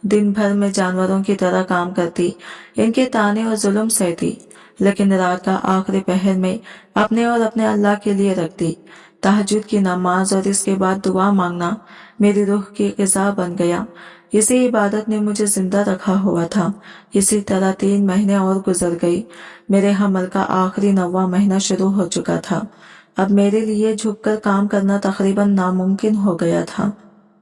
दिन भर मैं जानवरों की तरह काम करती, इनके ताने और जुल्म सहती, लेकिन रात का आखिरी पहर में अपने और अपने अल्लाह के लिए रखती। तहज्जुद की नमाज और इसके बाद दुआ मांगना मेरी रूह की ग़िज़ा बन गया। इसी इबादत ने मुझे जिंदा रखा हुआ था। इसी तरह 3 महीने और गुजर गए। मेरे हमल का आखिरी 9वां महीना शुरू हो चुका था। अब मेरे लिए झुककर काम करना तकरीबन नामुमकिन हो गया था,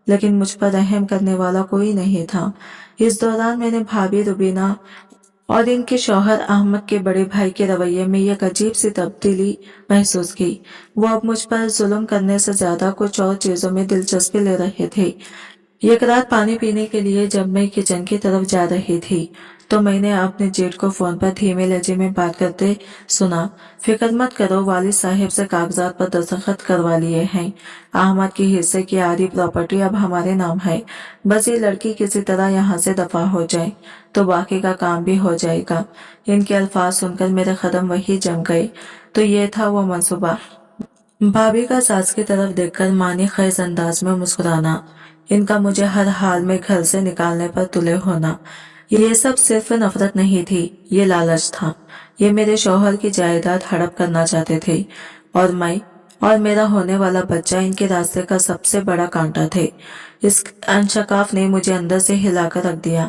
लेकिन मुझ पर रहम करने वाला कोई नहीं था। इस दौरान मैंने भाभी रुबीना और इनके शौहर अहमद के बड़े भाई के रवैये में एक अजीब सी तब्दीली महसूस की। वो अब मुझ पर जुल्म करने से ज्यादा कुछ और चीजों में दिलचस्पी ले रहे थे। एक रात पानी पीने के लिए जब मैं किचन की तरफ जा रही थी, तो मैंने अपने जेठ को फोन पर धीमे लहजे में बात करते सुना। फिक्र मत करो, वालिद साहब से कागजात पर दस्तखत करवा लिए हैं। अहमद की हिस्से की आधी प्रॉपर्टी अब हमारे नाम है। बस ये लड़की किसी तरह यहाँ से दफा हो जाए तो बाकी का काम भी हो जाएगा। इनके अल्फाज सुनकर मेरे कदम वही जम गए। तो ये था वो मंसूबा। भाभी का सास की तरफ देखकर मानी खैज अंदाज में मुस्कुराना, इनका मुझे हर हाल में घर से निकालने पर तुले होना, ये सब सिर्फ नफरत नहीं थी, ये लालच था। ये मेरे शौहर की जायदाद हड़प करना चाहते थे और मैं और मेरा होने वाला बच्चा इनके रास्ते का सबसे बड़ा कांटा थे। इस अंशकाफ ने मुझे अंदर से हिलाकर रख दिया।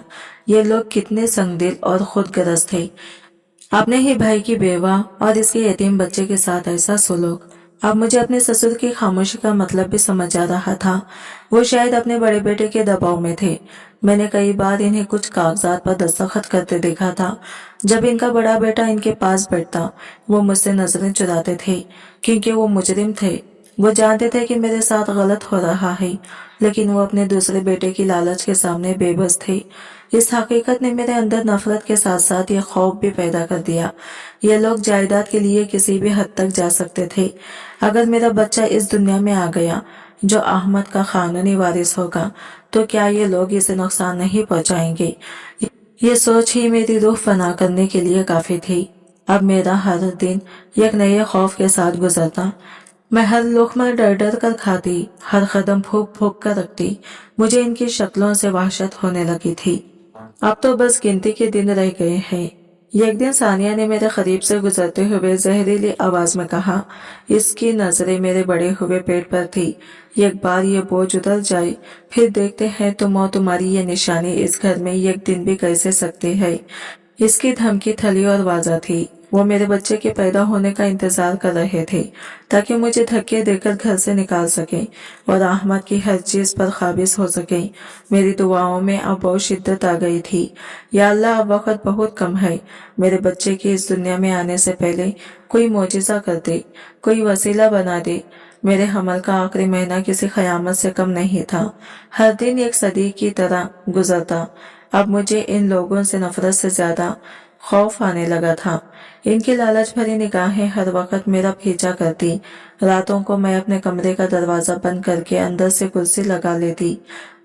ये लोग कितने संगदिल और खुदगर्ज थे। अपने ही भाई की बेवा और इसके यतीम बच्चे के साथ ऐसा सुलूक। अब मुझे अपने ससुर की खामोशी का मतलब भी समझ आ रहा था। वो शायद अपने बड़े बेटे के दबाव में थे। मैंने कई बार इन्हें कुछ कागजात पर दस्तखत करते देखा था। जब इनका बड़ा बेटा इनके पास बैठता, वो मुझसे नजरें चुराते थे, क्योंकि वो मुजरिम थे। वो जानते थे कि मेरे साथ गलत हो रहा है, लेकिन वो अपने दूसरे बेटे की लालच के सामने बेबस थे। इस हकीकत ने मेरे अंदर नफरत के साथ साथ ये खौफ भी पैदा कर दिया। ये लोग जायदाद के लिए किसी भी हद तक जा सकते थे। अगर मेरा बच्चा इस दुनिया में आ गया जो अहमद का कानूनी वारिस होगा, तो क्या ये लोग इसे नुकसान नहीं पहुंचाएंगे। ये सोच ही मेरी रूह फना करने के लिए काफी थी। अब मेरा हर दिन एक नए खौफ के साथ गुजरता। मैं हर लुक़मा डर डर कर खाती, हर कदम फूक फूक कर रखती। मुझे इनकी शक्लों से वहशत होने लगी थी। अब तो बस गिनती के दिन रह गए हैं। एक दिन सानिया ने मेरे करीब से गुजरते हुए जहरीली आवाज में कहा। इसकी नजरें मेरे बड़े हुए पेट पर थी। एक बार ये बोझ उतर जाए, फिर देखते हैं तो मौत तुम्हारी ये निशानी इस घर में एक दिन भी कैसे सकती है। इसकी धमकी थली और वाजा थी। वो मेरे बच्चे के पैदा होने का इंतजार कर रहे थे ताकि मुझे धक्के देकर घर से निकाल सके और अहमद की हर चीज पर काबिज हो सके। मेरी दुआओं में अब बहुत शिद्दत आ गई थी। या अल्लाह, अब वक्त बहुत कम है। मेरे बच्चे की इस दुनिया में आने से पहले कोई मोजिजा कर दे, कोई वसीला बना दे। मेरे हमल का आखिरी महीना किसी क़यामत से कम नहीं था। हर दिन एक सदी की तरह गुजरता। अब मुझे इन लोगों से नफरत से ज्यादा खौफ आने लगा था। इनकी लालच भरी निगाहें हर वक्त मेरा पीछा करती। रातों को मैं अपने कमरे का दरवाजा बंद करके अंदर से कुर्सी लगा लेती।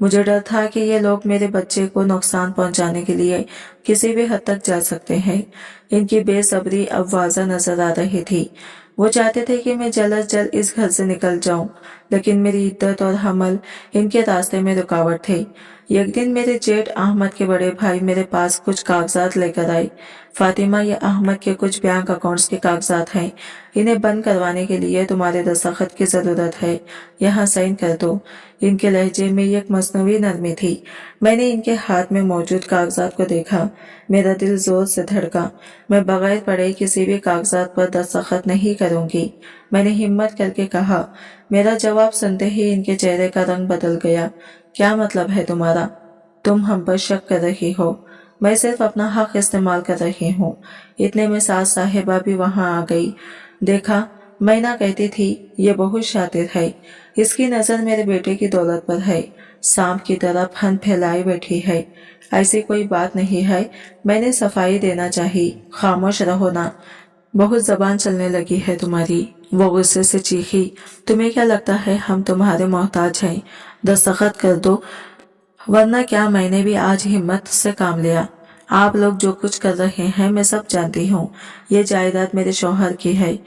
मुझे डर था कि ये लोग मेरे बच्चे को नुकसान पहुंचाने के लिए किसी भी हद तक जा सकते हैं। इनकी बेसब्री अब वाज़ा नजर आ रही थी। वो चाहते थे कि मैं जल्द अज जल्द इस घर से निकल जाऊं, लेकिन मेरी इद्दत और हमल इनके रास्ते में रुकावट थे। एक दिन मेरे जेठ अहमद के बड़े भाई मेरे पास कुछ कागजात लेकर आए। फातिमा, ये अहमद के कुछ बैंक अकाउंट्स के कागजात हैं। इन्हें बंद करवाने के लिए तुम्हारे दस्तखत की जरूरत है। यहाँ साइन कर दो। इनके लहजे में एक मसनूई नरमी थी। मैंने इनके हाथ में मौजूद कागजात को देखा। मेरा दिल जोर से धड़का। मैं बगैर पढ़े किसी भी कागजात पर दस्तखत नहीं करूंगी, मैंने हिम्मत करके कहा। मेरा जवाब सुनते ही इनके चेहरे का रंग बदल गया। क्या मतलब है तुम्हारा? तुम हम पर शक कर रही हो? मैं सिर्फ अपना हक इस्तेमाल कर रही हूँ। इतने में सास साहिबा भी वहां आ गई। देखा, मैं ना कहती थी ये बहुत शातिर है। इसकी नजर मेरे बेटे की दौलत पर है। सांप की तरह फन फैलाई बैठी है। ऐसी कोई बात नहीं है। मैंने सफाई देना चाहिए। खामोश रहो ना। बहुत जबान चलने लगी है तुम्हारी। वो गुस्से से चीखी। तुम्हें क्या लगता है हम तुम्हारे मोहताज हैं? दस्तखत कर दो, वरना क्या। मैंने भी आज हिम्मत से काम लिया। आप लोग जो कुछ कर रहे हैं मैं सब जानती हूँ। ये जायदाद मेरे शौहर की है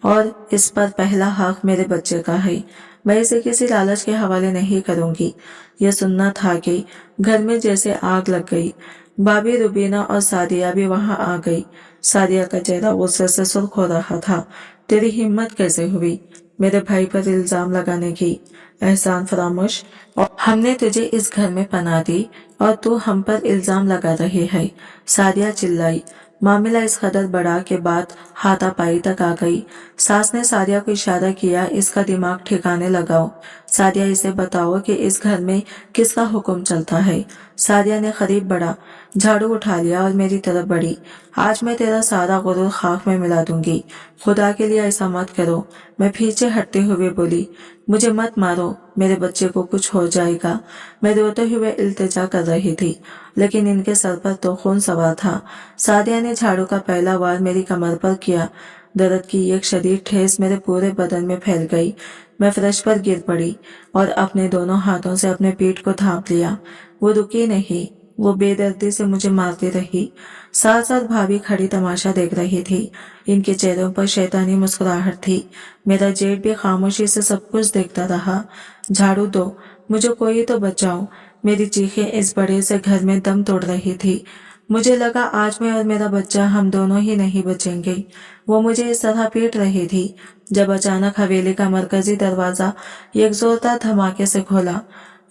और इस पर पहला हक मेरे बच्चे का है। मैं इसे किसी लालच के हवाले नहीं करूंगी। ये सुनना था कि घर में जैसे आग लग गई। भाभी रुबीना और सादिया भी वहां आ गई। सादिया का चेहरा गुस्से से सुर्ख हो रहा था। तेरी हिम्मत कैसे हुई मेरे भाई पर इल्जाम लगाने की? एहसान फरामोश, और हमने तुझे इस घर में पनाह दी और तू हम पर इल्जाम लगा रही है। सादिया चिल्लाई। मामला इस कदर बढ़ा के बात हाथापाई तक आ गई। सास ने सादिया को इशारा किया, इसका दिमाग ठिकाने लगाओ। सादिया, इसे बताओ कि इस घर में किसका हुक्म चलता है। सादिया ने करीब बढ़ा, झाड़ू उठा लिया और मेरी तरफ बढ़ी। आज मैं तेरा सारा गुरूर खाक में मिला दूंगी। खुदा के लिए ऐसा मत करो। मैं पीछे हटते हुए बोली, मुझे मत मारो, मेरे बच्चे को कुछ हो जाएगा। मैं रोते हुए इल्तिजा कर रही थी, लेकिन इनके सर पर तो खून सवार था। सादिया ने झाड़ू का पहला वार मेरी कमर पर किया। दर्द की एक शदीद ठेस मेरे पूरे बदन में फैल गई। मैं फर्श पर गिर पड़ी और अपने दोनों हाथों से अपने पीठ को थाप लिया। वो रुकी नहीं। वो बेदर्दी से मुझे मारती रही। साथ साथ भाभी खड़ी तमाशा देख रही थी। इनके चेहरों पर शैतानी मुस्कुराहट थी। मेरा जेठ भी खामोशी से सब कुछ देखता रहा। झाड़ू दो, मुझे कोई तो बचाओ। मेरी चीखें इस बड़े से घर में दम तोड़ रही थी। मुझे लगा आज मैं और मेरा बच्चा हम दोनों ही नहीं बचेंगे। वो मुझे इस तरह पीट रही थी जब अचानक हवेली का मरकजी दरवाजा एक जोरदार धमाके से खोला।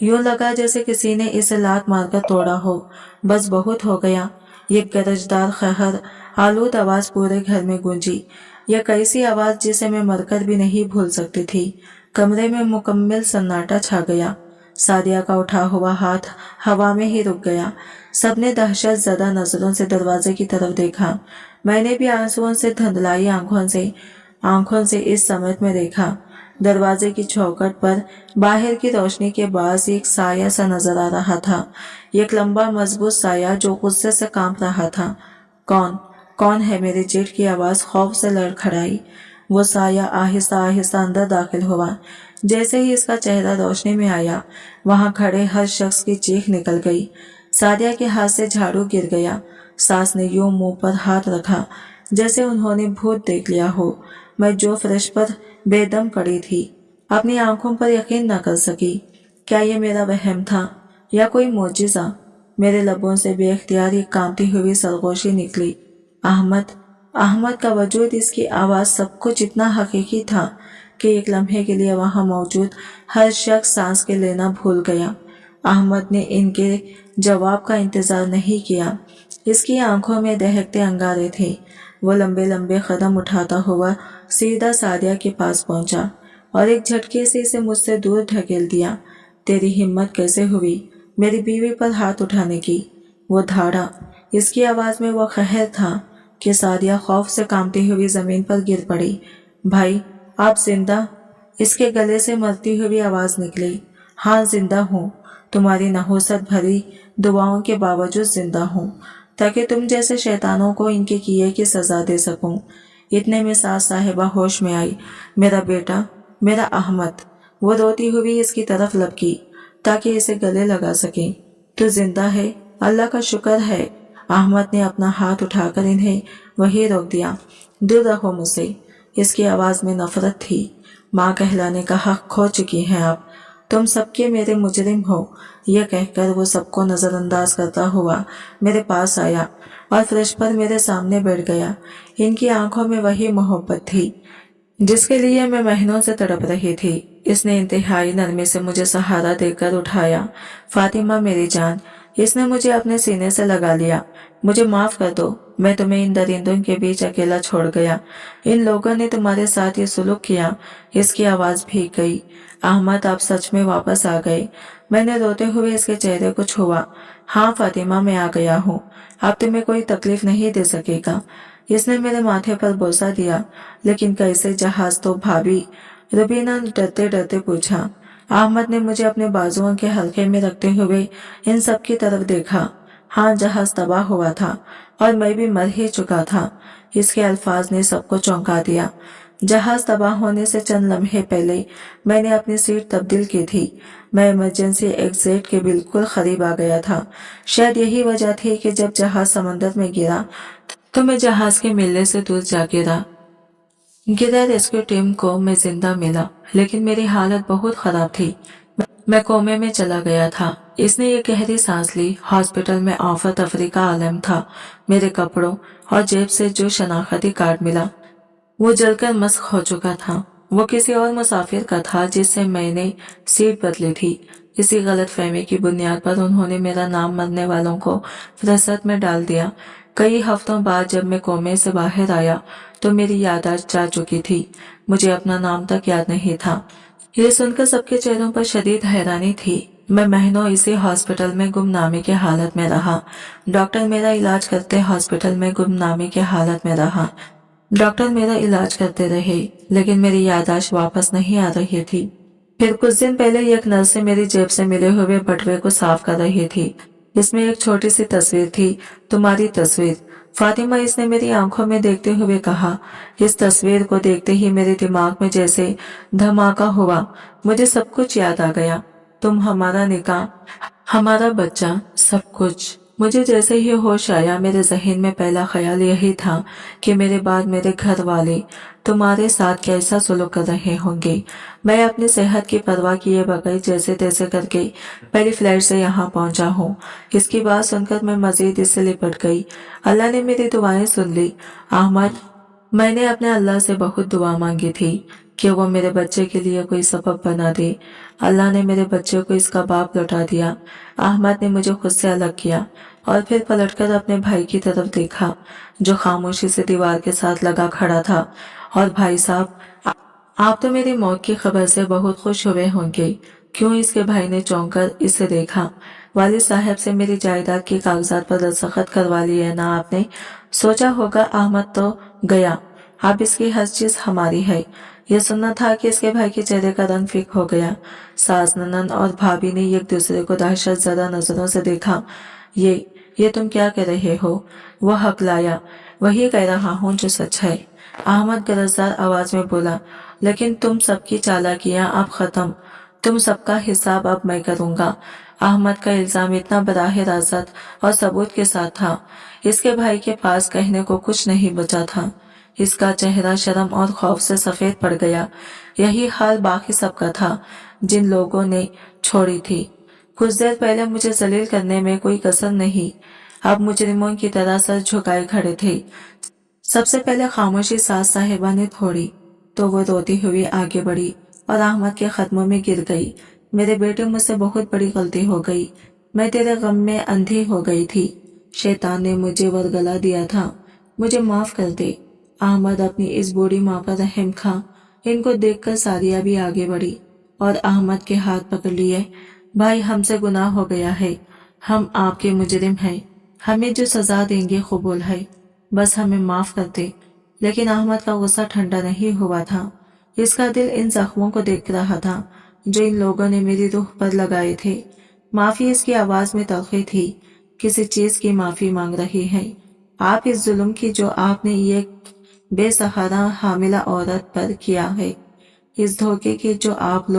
यूं लगा जैसे किसी ने इसे लात मारकर तोड़ा हो। बस बहुत हो गया। एक गरजदार खहर आलूद आवाज पूरे घर में गूंजी। यह कैसी आवाज जिसे मैं मरकर भी नहीं भूल सकती थी। कमरे में मुकम्मल सन्नाटा छा गया। सादिया का उठा हुआ हाथ हवा में ही रुक गया। सबने दहशत ज़दा नजरों से दरवाजे की तरफ देखा। मैंने भी आंसुओं से धुंधलाई आंखों से इस समत में देखा। दरवाजे की चौखट पर बाहर की रोशनी के बाज एक साया सा नजर आ रहा था। एक लंबा मजबूत साया जो गुस्से से कांप रहा था। कौन कौन है? मेरे जेठ की आवाज खौफ से लड़खड़ाई। वो साया आहिस्ता आहिस्ता अंदर दाखिल हुआ। जैसे ही इसका चेहरा रोशनी में आया, वहां खड़े हर शख्स की चीख निकल गई। सादिया के हाथ से झाड़ू गिर गया। सास ने यूं मुंह पर हाथ रखा जैसे उन्होंने भूत देख लिया हो। मैं जो फर्श पर बेदम पड़ी थी, अपनी आंखों पर यकीन न कर सकी। क्या ये मेरा वहम था या कोई मोजिज़ा? मेरे लबों से बेख्तियार एक कांपती हुई सरगोशी निकली, अहमद। अहमद का वजूद, इसकी आवाज़, सब कुछ इतना हकीकी था कि एक लम्हे के लिए वहां मौजूद हर शख्स सांस के लेना भूल गया। अहमद ने इनके जवाब का इंतजार नहीं किया। इसकी आंखों में दहकते अंगारे थे। वो लंबे लंबे कदम उठाता हुआ सीधा सादिया के पास पहुंचा और एक झटके से इसे मुझसे दूर ढकेल दिया। तेरी हिम्मत कैसे हुई मेरी बीवी पर हाथ उठाने की? वो धाड़ा। इसकी आवाज में वो कहर था कि सादिया खौफ से कांपती हुई जमीन पर गिर पड़ी। भाई, आप जिंदा? इसके गले से मरती हुई आवाज निकली। हाँ, जिंदा हूँ। तुम्हारी नहुसत भरी दुआओं के बावजूद जिंदा हूँ, ताकि तुम जैसे शैतानों को इनके किए की सजा दे सकूं। इतने में सास साहिबा होश में आई। मेरा बेटा, मेरा अहमद। वो रोती हुई इसकी तरफ लपकी ताकि इसे गले लगा सके। तू जिंदा है, अल्लाह का शुक्र है। अहमद ने अपना हाथ उठाकर इन्हें वहीं रोक दिया। दूर रहो मुझसे। इसकी आवाज में नफरत थी। माँ कहलाने का हक खो चुकी हैं आप। तुम सबके मेरे मुजरिम हो। यह कहकर वो सबको नजरअंदाज करता हुआ मेरे पास आया और फर्श पर मेरे सामने बैठ गया। इनकी आंखों में वही मोहब्बत थी जिसके लिए मैं महीनों से तड़प रही थी। इसने इंतहाई नरमी से मुझे सहारा देकर उठाया। फातिमा मेरी जान। इसने मुझे अपने सीने से लगा लिया। मुझे माफ कर दो, मैं तुम्हें इन दरिंदों के बीच अकेला छोड़ गया। इन लोगों ने तुम्हारे साथ ये सुलूक किया। इसकी आवाज भीग गई। अहमद, आप सच में वापस आ गए। मैंने रोते हुए इसके चेहरे को छुआ। हाँ फातिमा, मैं आ गया हूँ। अब तुम्हें कोई तकलीफ नहीं दे सकेगा। इसने मेरे माथे पर बोसा दिया। लेकिन कैसे जहाज? तो भाभी, रुबीना ने डरते डरते पूछा। अहमद ने मुझे अपने बाजुओं के हल्के में रखते हुए इन सब की तरफ देखा। हाँ, जहाज तबाह हुआ था और मैं भी मर ही चुका था। इसके अल्फाज ने सबको चौंका दिया। जहाज तबाह होने से चंद लम्हे पहले मैंने अपनी सीट तब्दील की थी। मैं इमरजेंसी एग्जिट के बिल्कुल करीब आ गया था। शायद यही वजह थी कि जब जहाज समंदर में गिरा तो मैं जहाज के मिलने से दूर जा गिरा। रेस्क्यू टीम को मैं जिंदा मिला, लेकिन मेरी हालत बहुत खराब थी। मैं कोमे में चला गया था। इसने ये गहरी सांस ली। हॉस्पिटल में आफत तफरी का आलम था। मेरे कपड़ों और जेब से जो शनाख्ती कार्ड मिला वो जलकर मस्क हो चुका था। वो किसी और मुसाफिर का था जिससे मैंने सीट बदली थी। इसी गलत फहमी की बुनियाद पर उन्होंने मेरा नाम मरने वालों को फहरिस्त में डाल दिया। कई हफ्तों बाद जब मैं कोमे से बाहर आया तो मेरी याददाश्त जा चुकी थी। मुझे अपना नाम तक याद नहीं था। ये सुनकर सबके चेहरों पर शदीद हैरानी थी। मैं महीनों इसी हॉस्पिटल में गुमनामी की हालत में रहा। डॉक्टर मेरा इलाज करते हॉस्पिटल में गुमनामी की हालत में रहा। डॉक्टर मेरा इलाज करते रहे, लेकिन मेरी याददाश्त वापस नहीं आ रही थी। फिर कुछ दिन पहले एक नर्स से मेरी जेब से मिले हुए बटुए को साफ कर रही थी। इसमें एक छोटी सी तस्वीर थी, तुम्हारी तस्वीर। फातिमा, इसने मेरी आंखों में देखते हुए कहा। इस तस्वीर को देखते ही मेरे दिमाग में जैसे धमाका हुआ। मुझे सब कुछ याद आ गया। तुम, हमारा निकाह, हमारा बच्चा, सब कुछ। मुझे जैसे ही होश आया मेरे जहन में पहला ख्याल यही था कि मेरे बाद मेरे घर वाले तुम्हारे साथ कैसा सुलूक कर रहे होंगे। मैं अपनी सेहत की परवाह किए बगैर जैसे तैसे करके पहली फ्लाइट से यहाँ पहुंचा हूँ। इसकी बात सुनकर मैं मजीद इससे लिपट गई। अल्लाह ने मेरी दुआएं सुन ली। अहमद, मैंने अपने अल्लाह से बहुत दुआ मांगी थी कि वो मेरे बच्चे के लिए कोई सबब बना दे। अल्लाह ने मेरे बच्चे को इसका बाप लौटा दिया। अहमद ने मुझे खुद से अलग किया और फिर पलटकर अपने भाई की तरफ देखा जो खामोशी से दीवार के साथ लगा खड़ा था। और भाई साहब, आप तो मेरी मौत की खबर से बहुत खुश हुए होंगे। क्यों? इसके भाई ने चौंक कर इसे देखा। वालिद साहब से मेरी जायदाद के कागजात पर दस्तखत करवा लिए ना आपने? सोचा होगा अहमद तो गया, अब इसकी हर चीज हमारी है। यह सुनना था कि इसके भाई के चेहरे का रंग फीक हो गया। सास, ननद और भाभी ने एक दूसरे को दहशत ज़दा नजरों से देखा। ये तुम क्या कर रहे हो? वो हक लाया। वही कह रहा हूँ जो सच है। अहमद गरजदार आवाज में बोला, लेकिन तुम सबकी चालाकियां अब खत्म, तुम सबका हिसाब अब मैं करूंगा। अहमद का इल्जाम इतना बराह रास्त और सबूत के साथ था, इसके भाई के पास कहने को कुछ नहीं बचा था। इसका चेहरा शर्म और खौफ से सफेद पड़ गया। यही हाल बाकी सबका था जिन लोगों ने छोड़ी थी। कुछ देर पहले मुझे जलील करने में कोई कसर नहीं, अब मुजरिमों की तरह सर झुकाए खड़े थे। सबसे पहले खामोशी सास साहिबा ने तोड़ी, तो वो रोती हुई आगे बढ़ी और अहमद के कदमों में गिर गई। मेरे बेटे, मुझसे बहुत बड़ी गलती हो गई, मैं तेरे गम में अंधी हो गई थी। शैतान ने मुझे वरगला दिया था, मुझे माफ कर दे। अहमद अपनी इस बूढ़ी माँ पर रहम खा। इनको देखकर सादिया भी आगे बढ़ी और अहमद के हाथ पकड़ लिए। भाई, हमसे गुनाह हो गया है, हम आपके मुजरिम हैं, हमें जो सजा देंगे कबूल है, बस हमें माफ कर दे। लेकिन अहमद का गुस्सा ठंडा नहीं हुआ था। इसका दिल इन जख्मों को देख रहा था जो इन लोगों ने मेरी रूह पर लगाए थे। माफी इसकी आवाज में तलखी थी, किसी चीज की माफी मांग रही है। आप इस जुल्म की जो आपने ये बेसहारा हामिला औरत पर किया है, इस धोखे की जो आप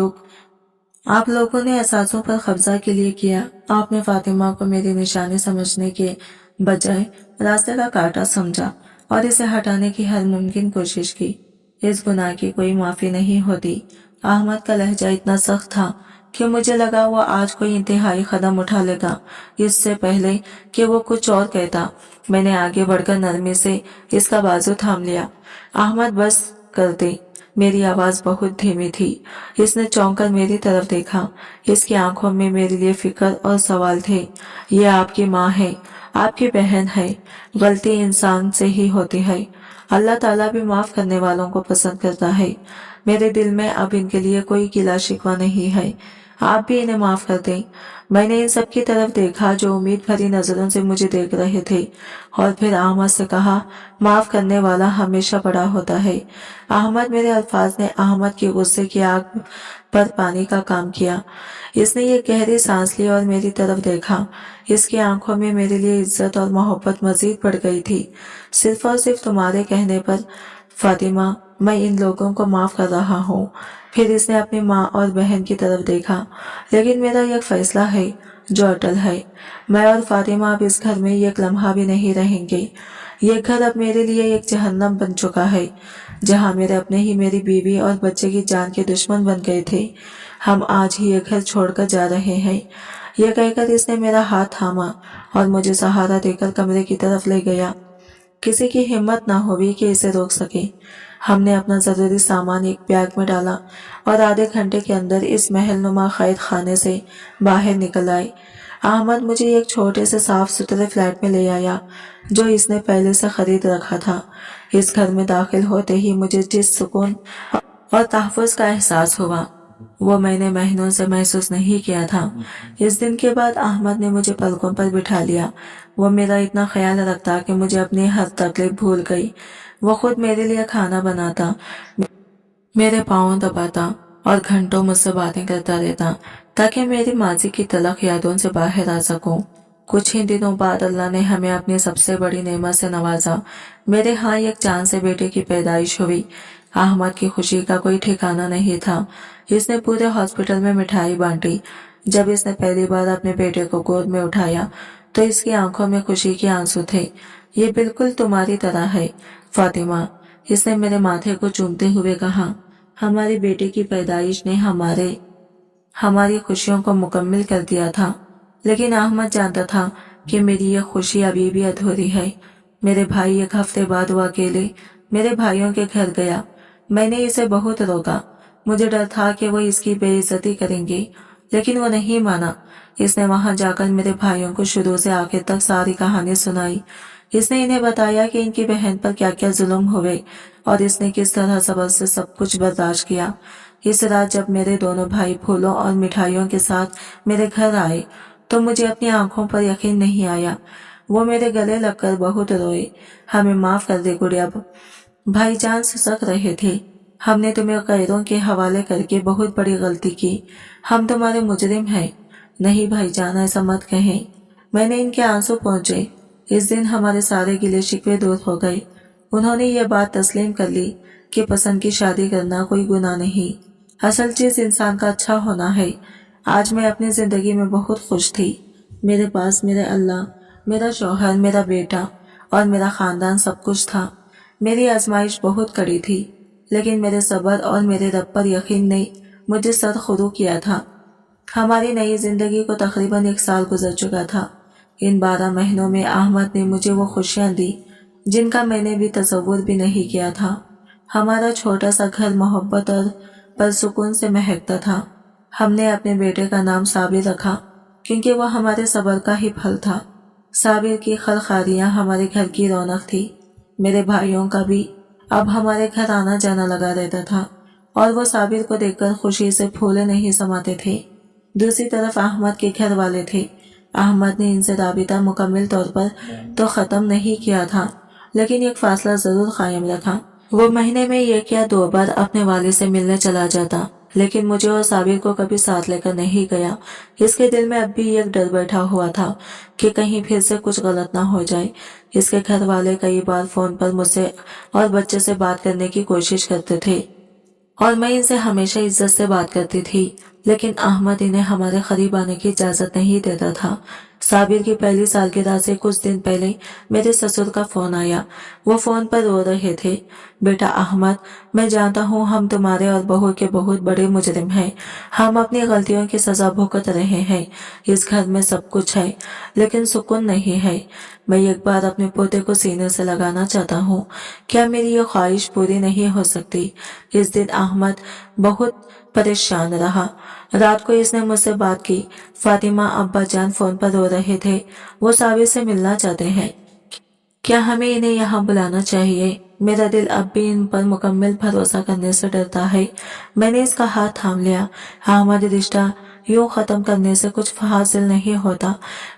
लोगों ने एहसासों पर कब्जा के लिए किया। आपने फातिमा को मेरी निशानी समझने के बजाय रास्ते का कांटा समझा और इसे हटाने की हर मुमकिन कोशिश की। इस गुनाह की कोई माफी नहीं होती। अहमद का लहजा इतना सख्त था कि मुझे लगा वो आज कोई इंतहाई कदम उठा लेगा। इससे पहले कि वो कुछ और कहता, मैंने आगे बढ़कर नरमी से इसका बाजू थाम लिया। अहमद, बस कर दे। मेरी आवाज बहुत धीमी थी। इसने चौंक कर मेरी तरफ देखा। इसकी आंखों में मेरे लिए फिक्र और सवाल थे। ये आपकी माँ है, आपकी बहन है, गलती इंसान से ही होती है। अल्लाह ताला भी माफ करने वालों को पसंद करता है। मेरे दिल में अब इनके लिए कोई गिला शिकवा नहीं है, आप भी इन्हें माफ कर दें। मैंने इन सब की तरफ देखा जो उम्मीद भरी नजरों से मुझे देख रहे थे, और फिर अहमद से कहा, माफ करने वाला हमेशा बड़ा होता है। अहमद, मेरे अल्फाज ने अहमद की गुस्से की आग पर पानी का काम किया। इसने ये गहरी सांस ली और मेरी तरफ देखा। इसकी आंखों में मेरे लिए इज्जत और मोहब्बत मजीद बढ़ गई थी। सिर्फ और सिर्फ तुम्हारे कहने पर फातिमा, मैं इन लोगों को माफ कर रहा हूँ। फिर इसने अपनी माँ और बहन की तरफ देखा। लेकिन मेरा यह फैसला है जो अटल है। मैं और फातिमा अब इस घर में एक लम्हा भी नहीं रहेंगे। ये घर अब मेरे लिए एक जहन्नम बन चुका है, जहाँ मेरे अपने ही मेरी बीवी और बच्चे की जान के दुश्मन बन गए थे। हम आज ही ये घर छोड़कर जा रहे हैं। यह कहकर इसने मेरा हाथ थामा और मुझे सहारा देकर कमरे की तरफ ले गया। किसी की हिम्मत ना हुई कि इसे रोक सके। हमने अपना जरूरी सामान एक बैग में डाला और आधे घंटे के अंदर इस महलनुमा कैद खाने से बाहर निकल आए। अहमद मुझे एक छोटे से साफ सुथरे फ्लैट में ले आया जो इसने पहले से खरीद रखा था। इस घर में दाखिल होते ही मुझे जिस सुकून और तहफ़्फ़ुज़ का एहसास हुआ वो मैंने महीनों से महसूस नहीं किया था। इस दिन के बाद अहमद ने मुझे पलकों पर बिठा लिया। वो मेरा इतना ख्याल रखता कि मुझे अपनी हर तकलीफ भूल गई। वो खुद मेरे लिए खाना बनाता, मेरे पाँव दबाता और घंटों मुझसे बातें करता रहता ताकि मेरी माजी की तलख यादों से बाहर आ सकूं। कुछ ही दिनों बाद अल्लाह ने हमें अपनी सबसे बड़ी नेमत से नवाजा। मेरे यहाँ एक चांद से बेटे की पैदाइश हुई। अहमद की खुशी का कोई ठिकाना नहीं था। इसने पूरे हॉस्पिटल में मिठाई बांटी। जब इसने पहली बार अपने बेटे को गोद में उठाया तो इसकी आंखों में खुशी के आंसू थे। ये बिल्कुल तुम्हारी तरह है फातिमा, इसने मेरे माथे को चूमते हुए कहा। हमारे बेटे की पैदाइश ने हमारी खुशियों को मुकम्मल कर दिया था, लेकिन अहमद जानता था कि मेरी यह खुशी अभी भी अधूरी है। मेरे भाई एक हफ्ते बाद वो अकेले मेरे भाइयों के घर गया। मैंने इसे बहुत रोका। मुझे डर था कि वो इसकी बेइज्जती करेंगे, लेकिन वो नहीं माना। इसने वहां जाकर मेरे भाइयों को शुरू से आखिर तक सारी कहानी सुनाई। इसने इन्हें बताया कि इनकी बहन पर क्या क्या जुल्म हुए और इसने किस तरह सब्र से सब कुछ बर्दाश्त किया। इस रात जब मेरे दोनों भाई फूलों और मिठाइयों के साथ मेरे घर आए तो मुझे अपनी आंखों पर यकीन नहीं आया। वो मेरे गले लगकर बहुत रोए। हमें माफ कर दे गुड़िया, भाईजान सिसक रहे थे। हमने तुम्हें गैरों के हवाले करके बहुत बड़ी गलती की। हम तुम्हारे मुजरिम हैं। नहीं भाईजान, ऐसा मत कहें। मैंने इनके आंसू पहुंचे। इस दिन हमारे सारे गिले शिकवे दूर हो गए। उन्होंने ये बात तस्लीम कर ली कि पसंद की शादी करना कोई गुनाह नहीं, असल चीज इंसान का अच्छा होना है। आज मैं अपनी जिंदगी में बहुत खुश थी। मेरे पास मेरे अल्लाह, मेरा शौहर, मेरा बेटा और मेरा खानदान सब कुछ था। मेरी आजमाइश बहुत कड़ी थी, लेकिन मेरे सब्र और मेरे रब पर यकीन ने मुझे सरखुरू किया था। हमारी नई जिंदगी को तकरीबन 1 साल गुजर चुका था। इन 12 महीनों में अहमद ने मुझे वो खुशियां दी जिनका मैंने भी तसव्वुर भी नहीं किया था। हमारा छोटा सा घर मोहब्बत और परसुकून से महकता था। हमने अपने बेटे का नाम साबिर रखा क्योंकि वह हमारे सब्र का ही फल था। साबिर की खलखारियां हमारे घर की रौनक थी। मेरे भाइयों का भी अब हमारे घर आना जाना लगा रहता था और वो साबिर को देखकर खुशी से फूले नहीं समाते थे। दूसरी तरफ अहमद के घर वाले थे। अहमद ने इनसे राबिता मुकम्मल तौर पर तो ख़त्म नहीं किया था, लेकिन एक फासला ज़रूर कायम रखा। वो महीने में 1 या 2 बार अपने वालिद से मिलने चला जाता, लेकिन मुझे और साबिर को कभी साथ लेकर नहीं गया। इसके दिल में अब भी एक डर बैठा हुआ था कि कहीं फिर से कुछ गलत ना हो जाए। इसके घर वाले कई बार फोन पर मुझसे और बच्चे से बात करने की कोशिश करते थे और मैं इनसे हमेशा इज्जत से बात करती थी, लेकिन अहमद इन्हें हमारे करीब आने की इजाजत नहीं देता था। साबिर की पहली सालगिरह से कुछ दिन पहले मेरे ससुर का फोन आया। वो फोन पर रो रहे थे। बेटा अहमद, मैं जानता हूँ हम तुम्हारे और बहू के बहुत बड़े मुजरिम हैं। हम अपनी गलतियों की सजा भुगत रहे हैं। इस घर में सब कुछ है, लेकिन सुकून नहीं है। मैं एक बार अपने पोते को सीने से लगाना चाहता हूँ। क्या मेरी ये ख्वाहिश पूरी नहीं हो सकती? इस दिन अहमद बहुत परेशान रहा। रात को इसने मुझसे बात की। फातिमा, अब्बा जान फोन पर रो रहे थे। वो साबिर से मिलना चाहते हैं। क्या हमें इन्हें यहाँ बुलाना चाहिए? मेरा दिल अब भी इन पर मुकम्मल भरोसा करने से डरता है। मैंने इसका हाथ थाम लिया। हमारा रिश्ता यूं खत्म करने से कुछ हासिल नहीं होता।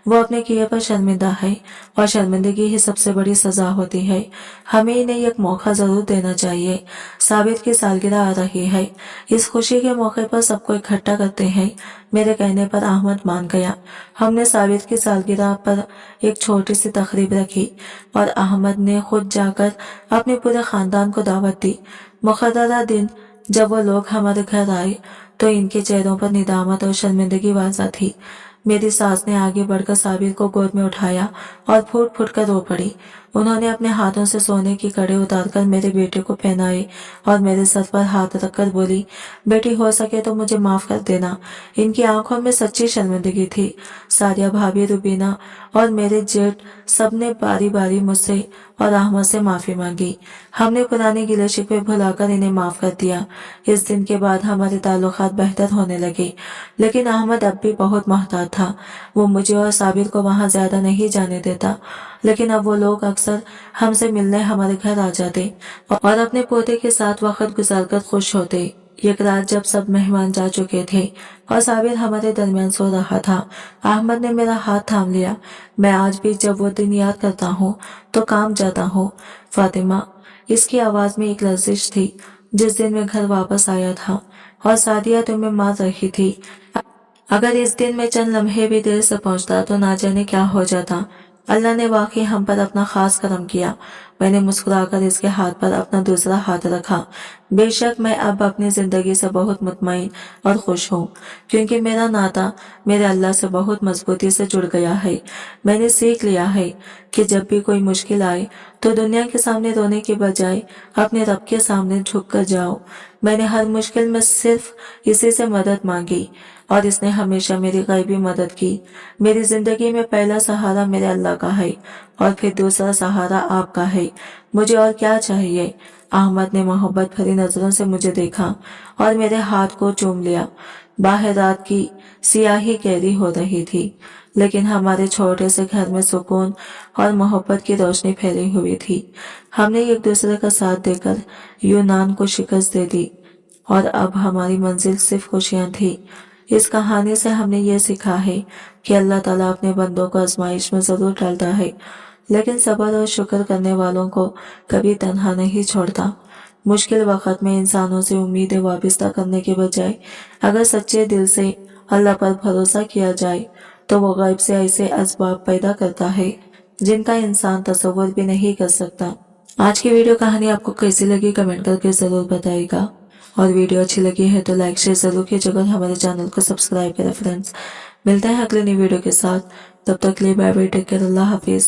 वो अपने किए पर शर्मिंदा है और शर्मिंदगी ही सबसे बड़ी सजा होती है। हमें इन्हें एक मौका जरूर देना चाहिए। साबिर की सालगिरह आ रही है। इस खुशी के मौके पर सबको इकट्ठा करते हैं। मेरे कहने पर अहमद मान गया। हमने साबिर की सालगिरह पर एक छोटी सी तकरीब रखी और अहमद ने खुद जाकर अपने पूरे खानदान को दावत दी। मुक़र्ररा दिन जब वो लोग हमारे घर आए तो इनके चेहरों पर निदामत और शर्मिंदगी वाज़ा थी। मेरी सास ने आगे बढ़कर साबिर को गोद में उठाया और फूट फूट कर रो पड़ी। उन्होंने अपने हाथों से सोने की कड़े उतारकर मेरे बेटे को पहनाए और मेरे सर पर हाथ रखकर बोली, बेटी हो सके तो मुझे माफ कर देना। इनकी आंखों में सच्ची शर्मिंदगी थी। सारिया भाभी, रुबीना और मेरे जेठ सबने बारी बारी मुझसे और अहमद से माफी मांगी। हमने पुराने गिले शिकवे भुलाकर इन्हें माफ कर दिया। इस दिन के बाद हमारे ताल्लुकात बेहतर होने लगे, लेकिन अहमद अब भी बहुत मोहताज था। वो मुझे और साबिर को वहाँ ज्यादा नहीं जाने देता, लेकिन अब वो लोग अक्सर हमसे मिलने हमारे घर आ जाते और अपने पोते के साथ वक्त गुजारकर खुश होते। एक रात जब सब मेहमान जा चुके थे और साबिर हमारे दरमियान सो रहा था, अहमद ने मेरा हाथ थाम लिया। मैं आज भी जब वो दिन याद करता हूँ तो काम जाता हूँ। फातिमा, इसकी आवाज में एक लर्जिश थी। जिस दिन मैं घर वापस आया था और सादिया तुम्हें मार रही थी, अगर इस दिन में चंद लम्हे भी देर से पहुंचता तो ना जाने क्या हो जाता। अल्लाह ने वाकई हम पर अपना खास करम किया। मैंने मुस्कुराकर इसके हाथ पर अपना दूसरा हाथ रखा। बेशक मैं अब अपनी जिंदगी से बहुत मुतमईन और खुश हूँ, क्योंकि मेरा नाता मेरे अल्लाह से बहुत मजबूती से जुड़ गया है। मैंने सीख लिया है कि जब भी कोई मुश्किल आए तो दुनिया के सामने रोने के बजाय अपने रब के सामने झुक कर जाओ। मैंने हर मुश्किल में सिर्फ इसी से मदद मांगी और इसने हमेशा मेरी गैबी मदद की। मेरी जिंदगी में पहला सहारा मेरे अल्लाह का है और फिर दूसरा सहारा आपका है। मुझे और क्या चाहिए? अहमद ने मोहब्बत भरी नजरों से मुझे देखा और मेरे हाथ को चूम लिया। बाहर रात की सियाही गहरी हो रही थी, लेकिन हमारे छोटे से घर में सुकून और मोहब्बत की रोशनी फैली हुई थी। हमने एक दूसरे का साथ देकर यूनान को शिकस्त दे दी और अब हमारी मंजिल सिर्फ खुशियां थी। इस कहानी से हमने ये सीखा है कि अल्लाह ताला अपने बंदों को आजमाइश में जरूर डालता है, लेकिन सब्र और शुक्र करने वालों को कभी तन्हा नहीं छोड़ता। मुश्किल वक्त में इंसानों से उम्मीदें वाबिस्ता करने के बजाय अगर सच्चे दिल से अल्लाह पर भरोसा किया जाए तो वो गैब से ऐसे असबाब पैदा करता है जिनका इंसान तसव्वुर भी नहीं कर सकता। आज की वीडियो कहानी आपको कैसी लगी कमेंट करके ज़रूर बताइएगा, और वीडियो अच्छी लगी है तो लाइक शेयर ज़रूर कीजिएगा और हमारे चैनल को सब्सक्राइब करें फ्रेंड्स। मिलते हैं अगले नई वीडियो के साथ, तब तक के लिए बाय बाय, टेक केयर, अल्लाह हाफिज़।